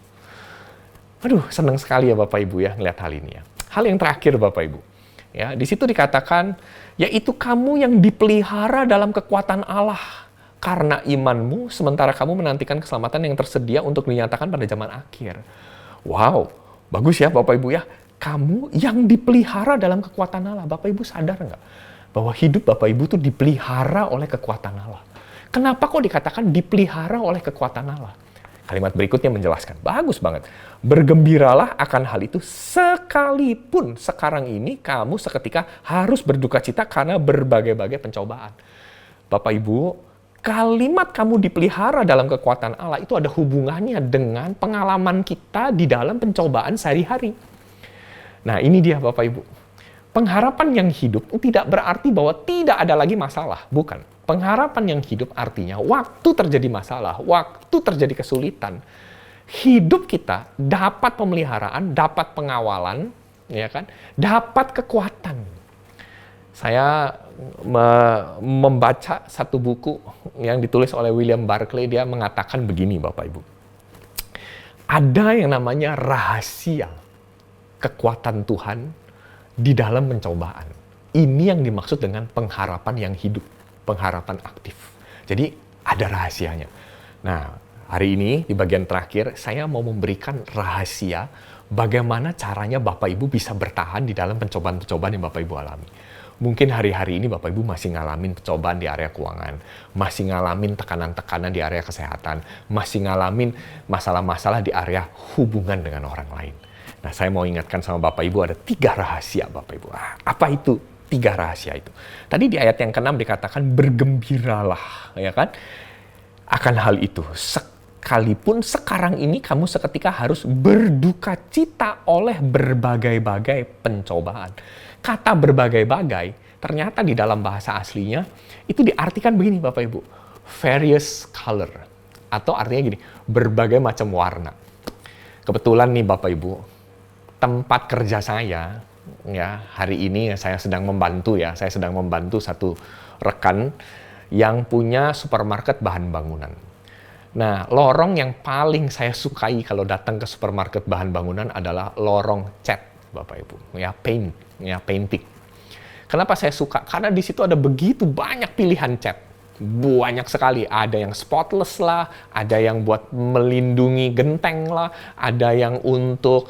Aduh, senang sekali ya Bapak Ibu ya ngeliat hal ini ya. Hal yang terakhir Bapak Ibu. Ya, di situ dikatakan, yaitu kamu yang dipelihara dalam kekuatan Allah karena imanmu, sementara kamu menantikan keselamatan yang tersedia untuk dinyatakan pada zaman akhir. Wow, bagus ya Bapak Ibu ya. Kamu yang dipelihara dalam kekuatan Allah. Bapak Ibu sadar nggak? Bahwa hidup Bapak Ibu tuh dipelihara oleh kekuatan Allah. Kenapa kok dikatakan dipelihara oleh kekuatan Allah? Kalimat berikutnya menjelaskan, bagus banget. Bergembiralah akan hal itu sekalipun sekarang ini kamu seketika harus berduka cita karena berbagai-bagai pencobaan. Bapak Ibu, kalimat kamu dipelihara dalam kekuatan Allah itu ada hubungannya dengan pengalaman kita di dalam pencobaan sehari-hari. Nah ini dia Bapak Ibu. Pengharapan yang hidup tidak berarti bahwa tidak ada lagi masalah, bukan. Pengharapan yang hidup artinya waktu terjadi masalah, waktu terjadi kesulitan, hidup kita dapat pemeliharaan, dapat pengawalan, ya kan? Dapat kekuatan. Saya membaca satu buku yang ditulis oleh William Barclay, dia mengatakan begini Bapak Ibu. Ada yang namanya rahasia kekuatan Tuhan di dalam pencobaan. Ini yang dimaksud dengan pengharapan yang hidup. Pengharapan aktif. Jadi ada rahasianya. Nah, hari ini di bagian terakhir saya mau memberikan rahasia bagaimana caranya Bapak Ibu bisa bertahan di dalam pencobaan-pencobaan yang Bapak Ibu alami. Mungkin hari-hari ini Bapak Ibu masih ngalamin pencobaan di area keuangan, masih ngalamin tekanan-tekanan di area kesehatan, masih ngalamin masalah-masalah di area hubungan dengan orang lain. Nah, saya mau ingatkan sama Bapak Ibu ada 3 rahasia Bapak Ibu. Apa itu? 3 rahasia itu. Tadi di ayat yang ke-6 dikatakan bergembiralah, ya kan? Akan hal itu. Sekalipun sekarang ini kamu seketika harus berduka cita oleh berbagai-bagai pencobaan. Kata berbagai-bagai ternyata di dalam bahasa aslinya itu diartikan begini Bapak Ibu, various color, atau artinya gini, berbagai macam warna. Kebetulan nih Bapak Ibu, tempat kerja saya, ya hari ini saya sedang membantu satu rekan yang punya supermarket bahan bangunan. Nah, lorong yang paling saya sukai kalau datang ke supermarket bahan bangunan adalah lorong cat, Bapak Ibu, ya painting. Kenapa saya suka? Karena di situ ada begitu banyak pilihan cat. Banyak sekali, ada yang spotless lah, ada yang buat melindungi genteng lah, ada yang untuk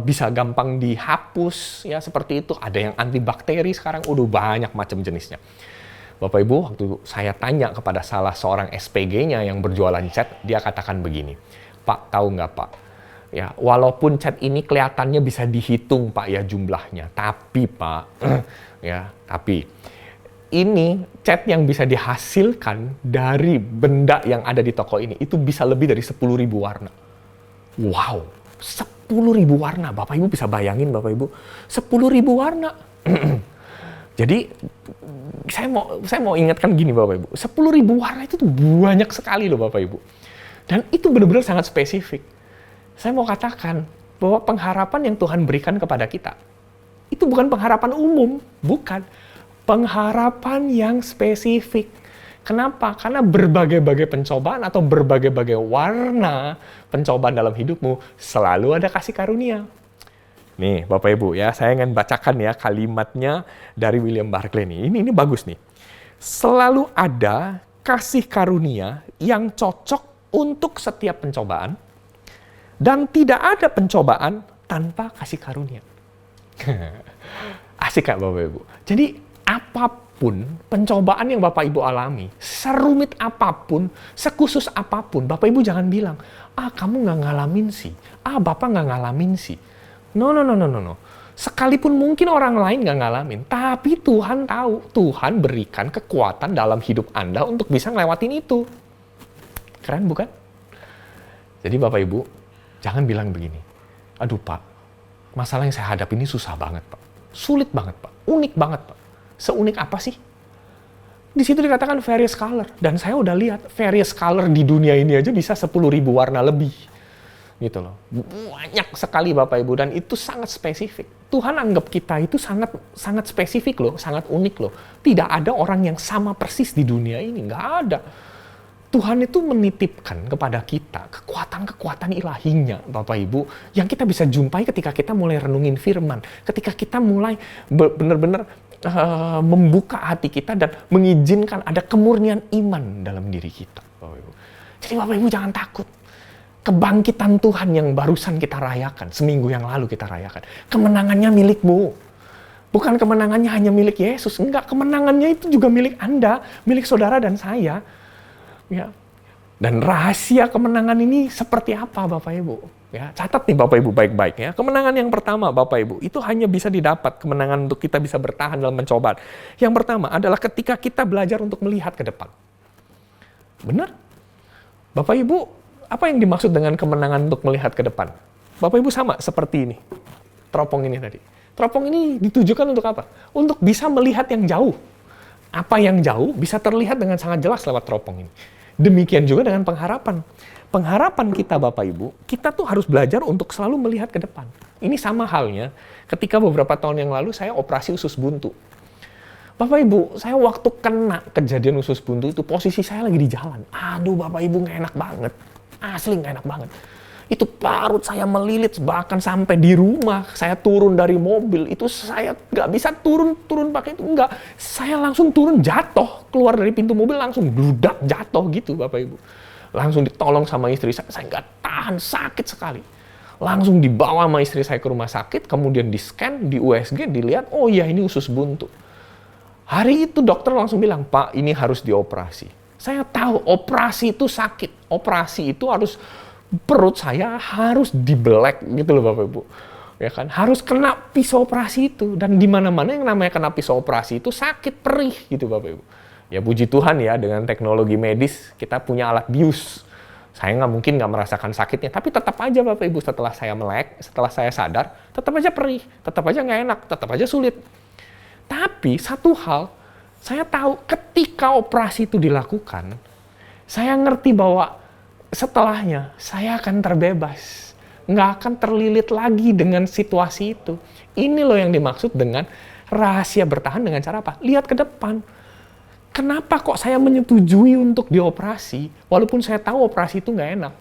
bisa gampang dihapus, ya seperti itu. Ada yang antibakteri sekarang, udah banyak macam jenisnya. Bapak Ibu, waktu saya tanya kepada salah seorang SPG-nya yang berjualan cat, dia katakan begini, Pak, tahu nggak Pak? Ya, walaupun cat ini kelihatannya bisa dihitung Pak ya jumlahnya, tapi Pak, tapi ini cat yang bisa dihasilkan dari benda yang ada di toko ini itu bisa lebih dari 10.000 warna. Wow, 10.000 warna. Bapak Ibu bisa bayangin Bapak Ibu, 10.000 warna. Jadi saya mau ingatkan gini Bapak Ibu, 10.000 warna itu tuh banyak sekali loh Bapak Ibu. Dan itu benar-benar sangat spesifik. Saya mau katakan bahwa pengharapan yang Tuhan berikan kepada kita, itu bukan pengharapan umum, bukan. Pengharapan yang spesifik. Kenapa? Karena berbagai-bagai pencobaan atau berbagai-bagai warna pencobaan dalam hidupmu selalu ada kasih karunia. Nih, Bapak Ibu ya, saya ingin bacakan ya kalimatnya dari William Barclay nih. Ini bagus nih. Selalu ada kasih karunia yang cocok untuk setiap pencobaan dan tidak ada pencobaan tanpa kasih karunia. Asik kan Bapak Ibu? Jadi apapun pencobaan yang Bapak Ibu alami, serumit apapun, sekhusus apapun, Bapak Ibu jangan bilang, kamu nggak ngalamin sih, Bapak nggak ngalamin sih. No. Sekalipun mungkin orang lain nggak ngalamin, tapi Tuhan tahu, Tuhan berikan kekuatan dalam hidup Anda untuk bisa ngelewatin itu. Keren bukan? Jadi Bapak Ibu, jangan bilang begini, aduh Pak, masalah yang saya hadapi ini susah banget Pak, sulit banget Pak, unik banget Pak. Seunik apa sih? Di situ dikatakan various color. Dan saya udah lihat various color di dunia ini aja bisa 10.000 warna lebih. Gitu loh. Banyak sekali Bapak Ibu dan itu sangat spesifik. Tuhan anggap kita itu sangat spesifik loh, sangat unik loh. Tidak ada orang yang sama persis di dunia ini, nggak ada. Tuhan itu menitipkan kepada kita kekuatan-kekuatan ilahinya, Bapak Ibu, yang kita bisa jumpai ketika kita mulai renungin firman, ketika kita mulai benar-benar membuka hati kita dan mengizinkan ada kemurnian iman dalam diri kita, Bapak Ibu. Jadi Bapak Ibu jangan takut. Kebangkitan Tuhan yang barusan kita rayakan, seminggu yang lalu kita rayakan, kemenangannya milikmu. Bukan kemenangannya hanya milik Yesus, enggak, kemenangannya itu juga milik Anda, milik saudara dan saya. Ya. Dan rahasia kemenangan ini seperti apa Bapak Ibu? Ya, catat nih Bapak Ibu baik-baik ya. Kemenangan yang pertama Bapak Ibu, itu hanya bisa didapat kemenangan untuk kita bisa bertahan dalam pencobaan. Yang pertama adalah ketika kita belajar untuk melihat ke depan. Benar? Bapak Ibu, apa yang dimaksud dengan kemenangan untuk melihat ke depan? Bapak Ibu sama seperti ini. Teropong ini tadi. Teropong ini ditujukan untuk apa? Untuk bisa melihat yang jauh. Apa yang jauh bisa terlihat dengan sangat jelas lewat teropong ini. Demikian juga dengan pengharapan. Pengharapan kita Bapak Ibu, kita tuh harus belajar untuk selalu melihat ke depan. Ini sama halnya ketika beberapa tahun yang lalu saya operasi usus buntu. Bapak Ibu, saya waktu kena kejadian usus buntu itu posisi saya lagi di jalan. Aduh Bapak Ibu, nggak enak banget. Asli nggak enak banget. Itu parut saya melilit, bahkan sampai di rumah saya turun dari mobil. Itu saya nggak bisa turun pakai itu. Nggak, saya langsung turun jatuh. Keluar dari pintu mobil langsung bludak jatuh gitu Bapak Ibu. Langsung ditolong sama istri saya nggak tahan, sakit sekali. Langsung dibawa sama istri saya ke rumah sakit, kemudian di-scan, di USG, dilihat, oh iya ini usus buntu. Hari itu dokter langsung bilang, Pak ini harus dioperasi. Saya tahu operasi itu sakit, operasi itu harus, perut saya harus dibelek gitu loh Bapak Ibu. Ya kan, harus kena pisau operasi itu. Dan di mana-mana yang namanya kena pisau operasi itu sakit, perih gitu Bapak Ibu. Ya puji Tuhan ya, dengan teknologi medis kita punya alat bius. Saya mungkin nggak merasakan sakitnya, tapi tetap aja Bapak Ibu setelah saya melek, setelah saya sadar, tetap aja perih, tetap aja nggak enak, tetap aja sulit. Tapi satu hal, saya tahu ketika operasi itu dilakukan, saya ngerti bahwa setelahnya saya akan terbebas. Nggak akan terlilit lagi dengan situasi itu. Ini loh yang dimaksud dengan rahasia bertahan dengan cara apa? Lihat ke depan. Kenapa kok saya menyetujui untuk dioperasi, walaupun saya tahu operasi itu nggak enak?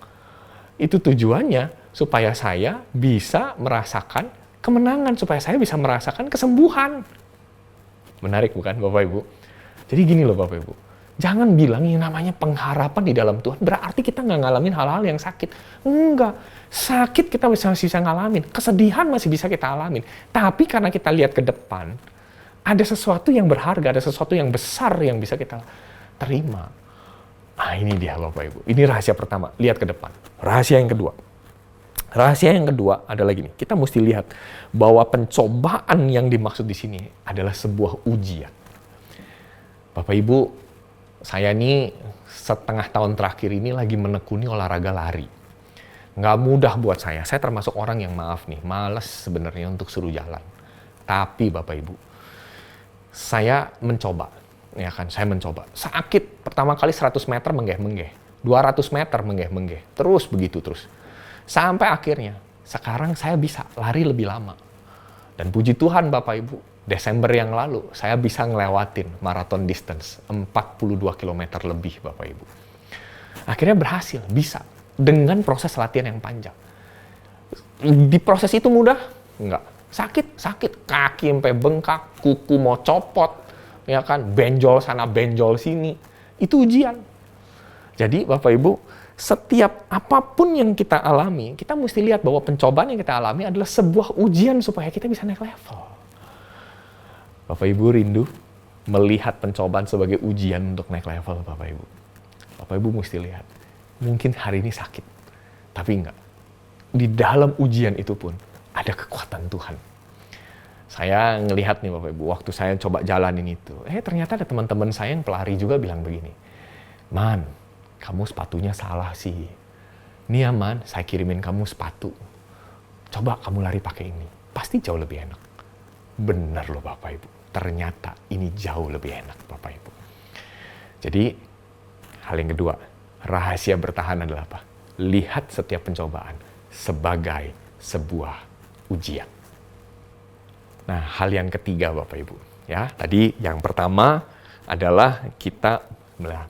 Itu tujuannya supaya saya bisa merasakan kemenangan, supaya saya bisa merasakan kesembuhan. Menarik bukan Bapak Ibu? Jadi gini loh Bapak Ibu, jangan bilang yang namanya pengharapan di dalam Tuhan berarti kita nggak ngalamin hal-hal yang sakit. Enggak, sakit kita masih bisa ngalamin, kesedihan masih bisa kita alamin. Tapi karena kita lihat ke depan, ada sesuatu yang berharga, ada sesuatu yang besar yang bisa kita terima. Nah ini dia Bapak Ibu, ini rahasia pertama, lihat ke depan. Rahasia yang kedua adalah gini, kita mesti lihat bahwa pencobaan yang dimaksud di sini adalah sebuah ujian. Bapak Ibu, saya nih setengah tahun terakhir ini lagi menekuni olahraga lari. Nggak mudah buat saya termasuk orang yang males sebenarnya untuk suruh jalan. Tapi Bapak Ibu, saya mencoba. Sakit, pertama kali 100 meter menggeh-menggeh, 200 meter menggeh-menggeh, terus begitu terus. Sampai akhirnya, sekarang saya bisa lari lebih lama. Dan puji Tuhan Bapak Ibu, Desember yang lalu, saya bisa ngelewatin marathon distance, 42 km lebih Bapak Ibu. Akhirnya berhasil, bisa. Dengan proses latihan yang panjang. Di proses itu mudah? Enggak. Sakit, kaki sampai bengkak, kuku mau copot, ya kan, benjol sana, benjol sini. Itu ujian. Jadi Bapak Ibu, setiap apapun yang kita alami, kita mesti lihat bahwa pencobaan yang kita alami adalah sebuah ujian supaya kita bisa naik level. Bapak Ibu rindu melihat pencobaan sebagai ujian untuk naik level Bapak Ibu. Bapak Ibu mesti lihat, mungkin hari ini sakit, tapi enggak. Di dalam ujian itu pun, ada kekuatan Tuhan. Saya ngelihat nih Bapak Ibu, waktu saya coba jalanin itu, ternyata ada teman-teman saya yang pelari juga bilang begini, "Man, kamu sepatunya salah sih. Nih ya Man, saya kirimin kamu sepatu. Coba kamu lari pakai ini, pasti jauh lebih enak." Benar loh Bapak Ibu, ternyata ini jauh lebih enak Bapak Ibu. Jadi, hal yang kedua, rahasia bertahan adalah apa? Lihat setiap pencobaan sebagai sebuah ujian. Nah, hal yang ketiga Bapak Ibu, ya. Tadi yang pertama adalah kita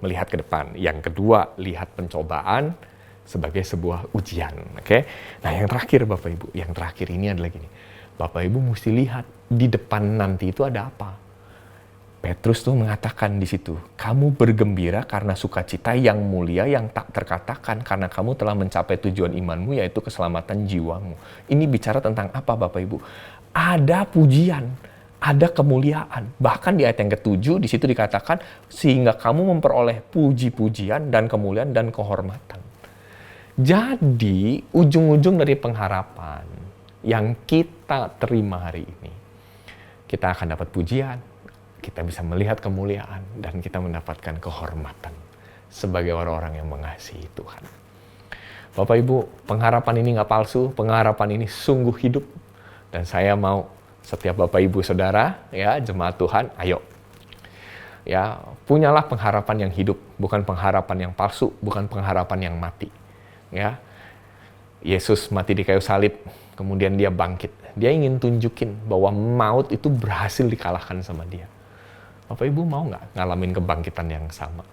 melihat ke depan. Yang kedua, lihat pencobaan sebagai sebuah ujian, oke? Nah, yang terakhir Bapak Ibu, yang terakhir ini adalah gini. Bapak Ibu mesti lihat di depan nanti itu ada apa. Petrus tuh mengatakan di situ, "Kamu bergembira karena sukacita yang mulia yang tak terkatakan karena kamu telah mencapai tujuan imanmu yaitu keselamatan jiwamu." Ini bicara tentang apa Bapak Ibu? Ada pujian, ada kemuliaan. Bahkan di ayat yang ke-7 di situ dikatakan sehingga kamu memperoleh puji-pujian dan kemuliaan dan kehormatan. Jadi ujung-ujung dari pengharapan yang kita terima hari ini, kita akan dapat pujian, kita bisa melihat kemuliaan, dan kita mendapatkan kehormatan sebagai orang-orang yang mengasihi Tuhan. Bapak Ibu, pengharapan ini nggak palsu, pengharapan ini sungguh hidup. Dan saya mau setiap Bapak Ibu Saudara, ya jemaat Tuhan, ayo. Ya, punyalah pengharapan yang hidup, bukan pengharapan yang palsu, bukan pengharapan yang mati. Ya, Yesus mati di kayu salib, kemudian dia bangkit. Dia ingin tunjukin bahwa maut itu berhasil dikalahkan sama dia. Bapak Ibu mau nggak ngalamin kebangkitan yang sama?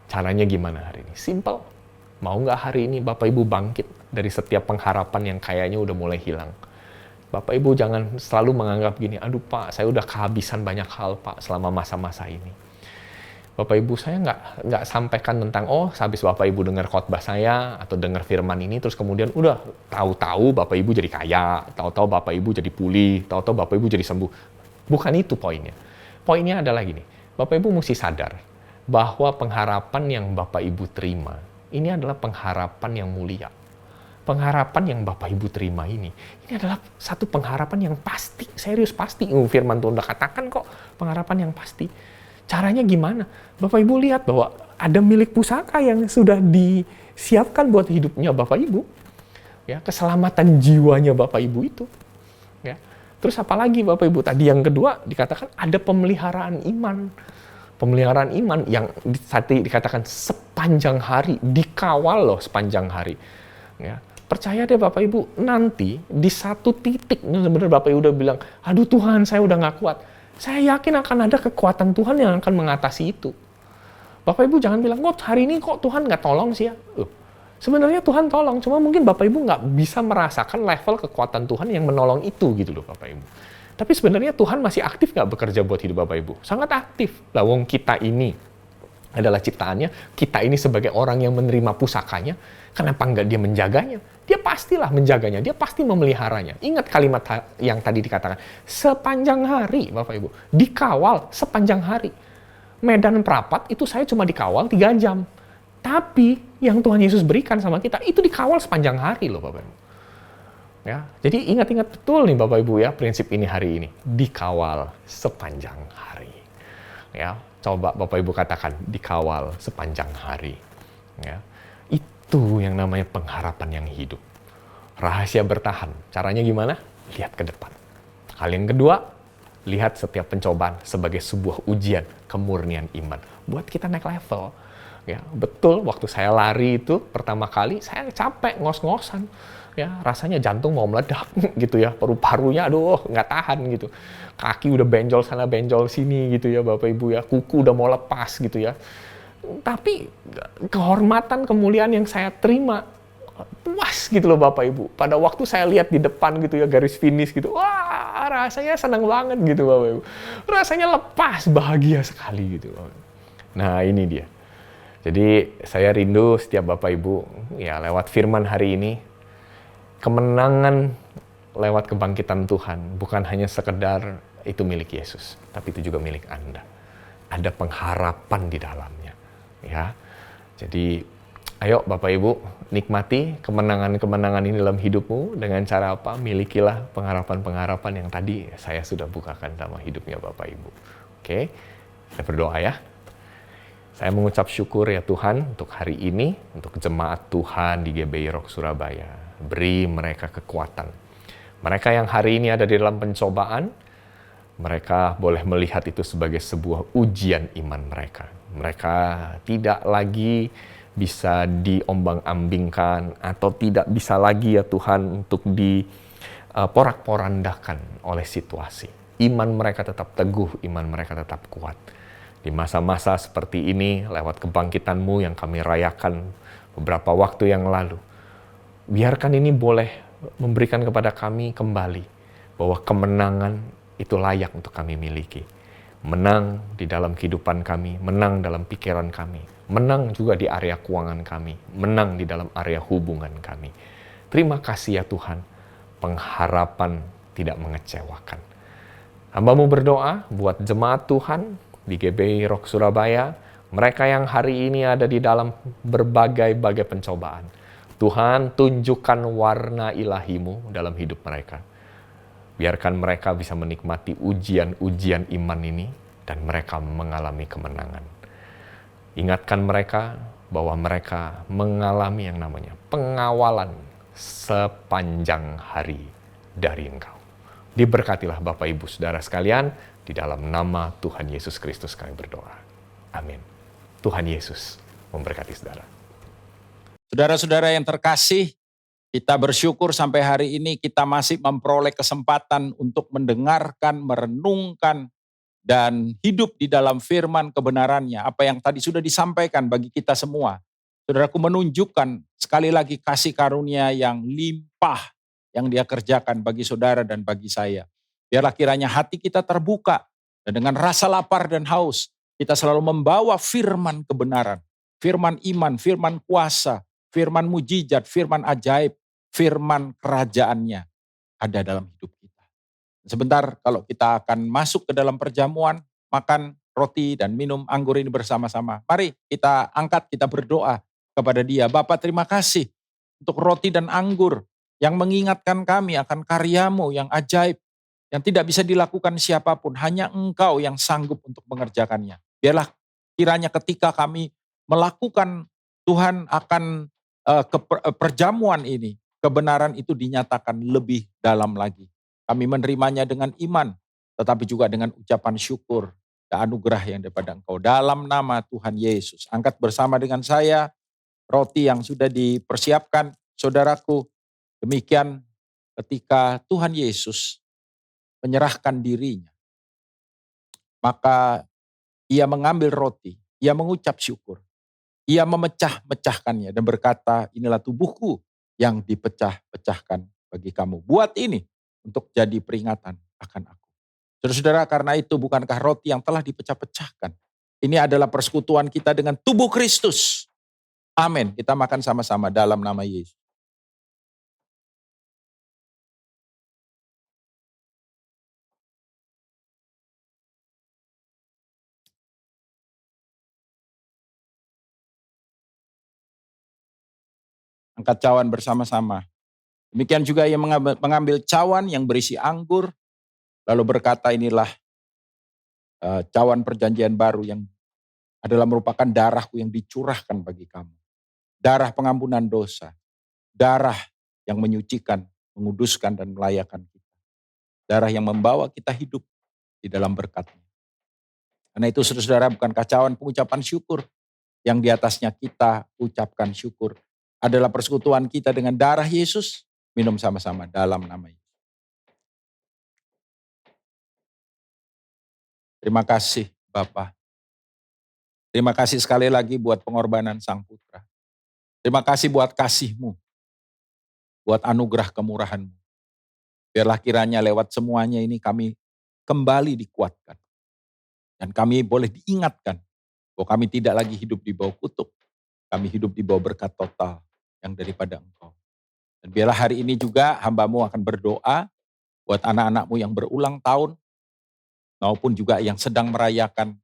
Caranya gimana hari ini? Simple. Mau nggak hari ini Bapak Ibu bangkit dari setiap pengharapan yang kayaknya udah mulai hilang? Bapak Ibu jangan selalu menganggap gini, "Aduh Pak, saya udah kehabisan banyak hal Pak selama masa-masa ini." Bapak Ibu saya nggak sampaikan tentang, habis Bapak Ibu dengar khotbah saya atau dengar firman ini, terus kemudian udah tahu-tahu Bapak Ibu jadi kaya, tahu-tahu Bapak Ibu jadi pulih, tahu-tahu Bapak Ibu jadi sembuh. Bukan itu poinnya. Poinnya adalah gini, Bapak Ibu mesti sadar bahwa pengharapan yang Bapak Ibu terima, ini adalah pengharapan yang mulia. Pengharapan yang Bapak Ibu terima ini adalah satu pengharapan yang pasti, serius pasti. Firman Tuhan udah katakan kok, pengharapan yang pasti. Caranya gimana? Bapak Ibu lihat bahwa ada milik pusaka yang sudah disiapkan buat hidupnya Bapak Ibu. Ya, keselamatan jiwanya Bapak Ibu itu. Ya. Terus apalagi Bapak Ibu, tadi yang kedua dikatakan ada pemeliharaan iman. Pemeliharaan iman yang tadi dikatakan sepanjang hari, dikawal loh sepanjang hari. Ya. Percaya deh Bapak Ibu, nanti di satu titik, sebenarnya Bapak Ibu udah bilang, aduh Tuhan saya udah gak kuat. Saya yakin akan ada kekuatan Tuhan yang akan mengatasi itu. Bapak Ibu jangan bilang, kok hari ini kok Tuhan gak tolong sih ya? Sebenarnya Tuhan tolong, cuma mungkin Bapak Ibu nggak bisa merasakan level kekuatan Tuhan yang menolong itu gitu loh Bapak Ibu. Tapi sebenarnya Tuhan masih aktif nggak bekerja buat hidup Bapak Ibu? Sangat aktif. Lah wong kita ini adalah ciptaannya, kita ini sebagai orang yang menerima pusakanya, kenapa nggak dia menjaganya? Dia pastilah menjaganya, dia pasti memeliharanya. Ingat kalimat yang tadi dikatakan, sepanjang hari Bapak Ibu, dikawal sepanjang hari. Medan Perapat itu saya cuma dikawal 3 jam. Tapi yang Tuhan Yesus berikan sama kita itu dikawal sepanjang hari loh Bapak Ibu. Ya, jadi ingat-ingat betul nih Bapak Ibu ya prinsip ini hari ini, dikawal sepanjang hari. Ya, coba Bapak Ibu katakan dikawal sepanjang hari. Ya, itu yang namanya pengharapan yang hidup. Rahasia bertahan. Caranya gimana? Lihat ke depan. Hal yang kedua, lihat setiap pencobaan sebagai sebuah ujian kemurnian iman. Buat kita naik level. Ya, betul, waktu saya lari itu pertama kali saya capek ngos-ngosan. Ya, rasanya jantung mau meledak gitu ya. Paru-parunya aduh nggak tahan gitu. Kaki udah benjol sana benjol sini gitu ya Bapak Ibu ya. Kuku udah mau lepas gitu ya. Tapi kehormatan kemuliaan yang saya terima puas gitu loh Bapak Ibu. Pada waktu saya lihat di depan gitu ya garis finish gitu. Wah, rasanya senang banget gitu Bapak Ibu. Rasanya lepas, bahagia sekali gitu. Nah, ini dia. Jadi saya rindu setiap Bapak Ibu ya lewat firman hari ini, kemenangan lewat kebangkitan Tuhan bukan hanya sekedar itu milik Yesus, tapi itu juga milik Anda. Ada pengharapan di dalamnya. Ya. Jadi ayo Bapak Ibu nikmati kemenangan-kemenangan ini dalam hidupmu dengan cara apa? Milikilah pengharapan-pengharapan yang tadi saya sudah bukakan sama hidupnya Bapak Ibu. Oke, kita berdoa ya. Saya mengucap syukur ya Tuhan untuk hari ini, untuk jemaat Tuhan di GBI Rock Surabaya. Beri mereka kekuatan. Mereka yang hari ini ada di dalam pencobaan, mereka boleh melihat itu sebagai sebuah ujian iman mereka. Mereka tidak lagi bisa diombang-ambingkan atau tidak bisa lagi ya Tuhan untuk diporak-porandakan oleh situasi. Iman mereka tetap teguh, iman mereka tetap kuat. Di masa-masa seperti ini, lewat kebangkitan-Mu yang kami rayakan beberapa waktu yang lalu, biarkan ini boleh memberikan kepada kami kembali bahwa kemenangan itu layak untuk kami miliki. Menang di dalam kehidupan kami, menang dalam pikiran kami, menang juga di area keuangan kami, menang di dalam area hubungan kami. Terima kasih ya Tuhan, pengharapan tidak mengecewakan. Hamba-Mu berdoa buat jemaat Tuhan di GBI Rock Surabaya, mereka yang hari ini ada di dalam berbagai-bagai pencobaan. Tuhan, tunjukkan warna ilahi-Mu dalam hidup mereka. Biarkan mereka bisa menikmati ujian-ujian iman ini dan mereka mengalami kemenangan. Ingatkan mereka bahwa mereka mengalami yang namanya pengawalan sepanjang hari dari Engkau. Diberkatilah Bapak Ibu Saudara sekalian, di dalam nama Tuhan Yesus Kristus kami berdoa. Amin. Tuhan Yesus memberkati saudara. Saudara-saudara yang terkasih, kita bersyukur sampai hari ini kita masih memperoleh kesempatan untuk mendengarkan, merenungkan, dan hidup di dalam firman kebenarannya. Apa yang tadi sudah disampaikan bagi kita semua. Saudaraku menunjukkan sekali lagi kasih karunia yang limpah yang Dia kerjakan bagi saudara dan bagi saya. Biarlah kiranya hati kita terbuka dan dengan rasa lapar dan haus kita selalu membawa firman kebenaran, firman iman, firman kuasa, firman mujizat, firman ajaib, firman kerajaannya ada dalam hidup kita. Sebentar kalau kita akan masuk ke dalam perjamuan, makan roti dan minum anggur ini bersama-sama. Mari kita angkat, kita berdoa kepada Dia. Bapa, terima kasih untuk roti dan anggur yang mengingatkan kami akan karya-Mu yang ajaib, yang tidak bisa dilakukan siapapun, hanya Engkau yang sanggup untuk mengerjakannya. Biarlah kiranya ketika kami melakukan Tuhan akan perjamuan ini, kebenaran itu dinyatakan lebih dalam lagi. Kami menerimanya dengan iman, tetapi juga dengan ucapan syukur dan anugerah yang daripada Engkau. Dalam nama Tuhan Yesus, angkat bersama dengan saya roti yang sudah dipersiapkan, saudaraku. Demikian ketika Tuhan Yesus menyerahkan dirinya, maka ia mengambil roti, ia mengucap syukur, ia memecah-mecahkannya dan berkata, inilah tubuhku yang dipecah-pecahkan bagi kamu. Buat ini untuk jadi peringatan akan aku. Saudara-saudara, karena itu bukankah roti yang telah dipecah-pecahkan? Ini adalah persekutuan kita dengan tubuh Kristus. Amin. Kita makan sama-sama dalam nama Yesus. Angkat cawan bersama-sama. Demikian juga ia mengambil cawan yang berisi anggur, lalu berkata, inilah cawan perjanjian baru yang adalah merupakan darahku yang dicurahkan bagi kamu. Darah pengampunan dosa, darah yang menyucikan, menguduskan dan melayakan kita. Darah yang membawa kita hidup di dalam berkat-Nya. Karena itu saudara-saudara, bukankah cawan pengucapan syukur yang di atasnya kita ucapkan syukur adalah persekutuan kita dengan darah Yesus? Minum sama-sama dalam nama Yesus. Terima kasih Bapa. Terima kasih sekali lagi buat pengorbanan Sang Putra. Terima kasih buat kasih-Mu, buat anugerah kemurahan-Mu. Biarlah kiranya lewat semuanya ini kami kembali dikuatkan. Dan kami boleh diingatkan bahwa kami tidak lagi hidup di bawah kutuk. Kami hidup di bawah berkat total yang daripada Engkau. Dan biarlah hari ini juga hamba-Mu akan berdoa buat anak-anak-Mu yang berulang tahun, maupun juga yang sedang merayakan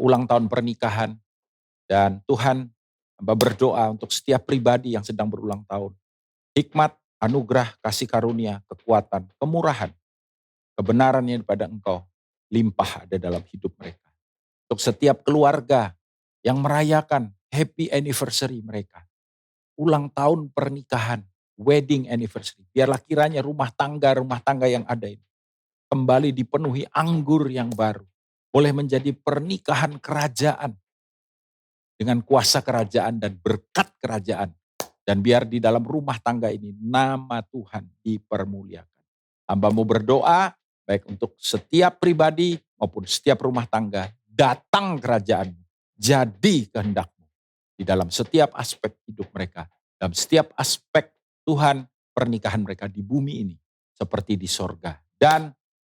ulang tahun pernikahan. Dan Tuhan, hamba berdoa untuk setiap pribadi yang sedang berulang tahun. Hikmat, anugerah, kasih karunia, kekuatan, kemurahan, kebenaran yang daripada Engkau limpah ada dalam hidup mereka. Untuk setiap keluarga yang merayakan happy anniversary mereka, ulang tahun pernikahan, wedding anniversary. Biarlah kiranya rumah tangga yang ada ini kembali dipenuhi anggur yang baru. Boleh menjadi pernikahan kerajaan dengan kuasa kerajaan dan berkat kerajaan. Dan biar di dalam rumah tangga ini nama Tuhan dipermuliakan. Hamba-Mu berdoa baik untuk setiap pribadi maupun setiap rumah tangga. Datang kerajaan-Mu, jadi kehendak-Mu di dalam setiap aspek hidup mereka. Dalam setiap aspek Tuhan pernikahan mereka di bumi ini seperti di sorga. Dan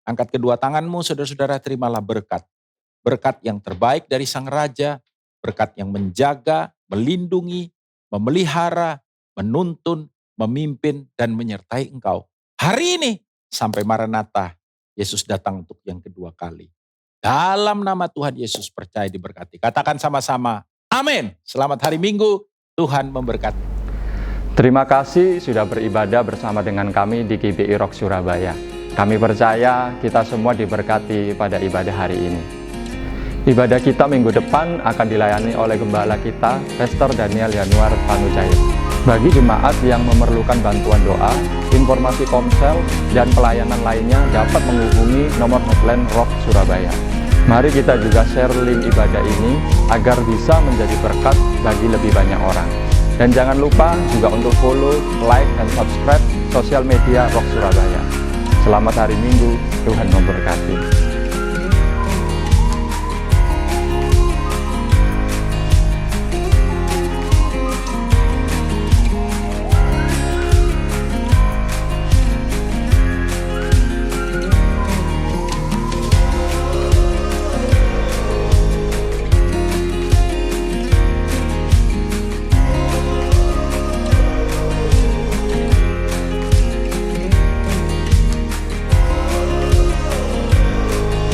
angkat kedua tanganmu saudara-saudara, terimalah berkat. Berkat yang terbaik dari Sang Raja, berkat yang menjaga, melindungi, memelihara, menuntun, memimpin, dan menyertai engkau. Hari ini sampai Maranatha, Yesus datang untuk yang kedua kali. Dalam nama Tuhan Yesus percaya diberkati. Katakan sama-sama, amin. Selamat hari Minggu, Tuhan memberkati. Terima kasih sudah beribadah bersama dengan kami di GBI Rock Surabaya. Kami percaya kita semua diberkati pada ibadah hari ini. Ibadah kita minggu depan akan dilayani oleh Gembala kita, Pastor Daniel Yanuar Panujaya. Bagi jemaat yang memerlukan bantuan doa, informasi komsel, dan pelayanan lainnya dapat menghubungi nomor hotline Rock Surabaya. Mari kita juga share link ibadah ini agar bisa menjadi berkat bagi lebih banyak orang. Dan jangan lupa juga untuk follow, like, dan subscribe sosial media Rock Surabaya. Selamat hari Minggu, Tuhan memberkati.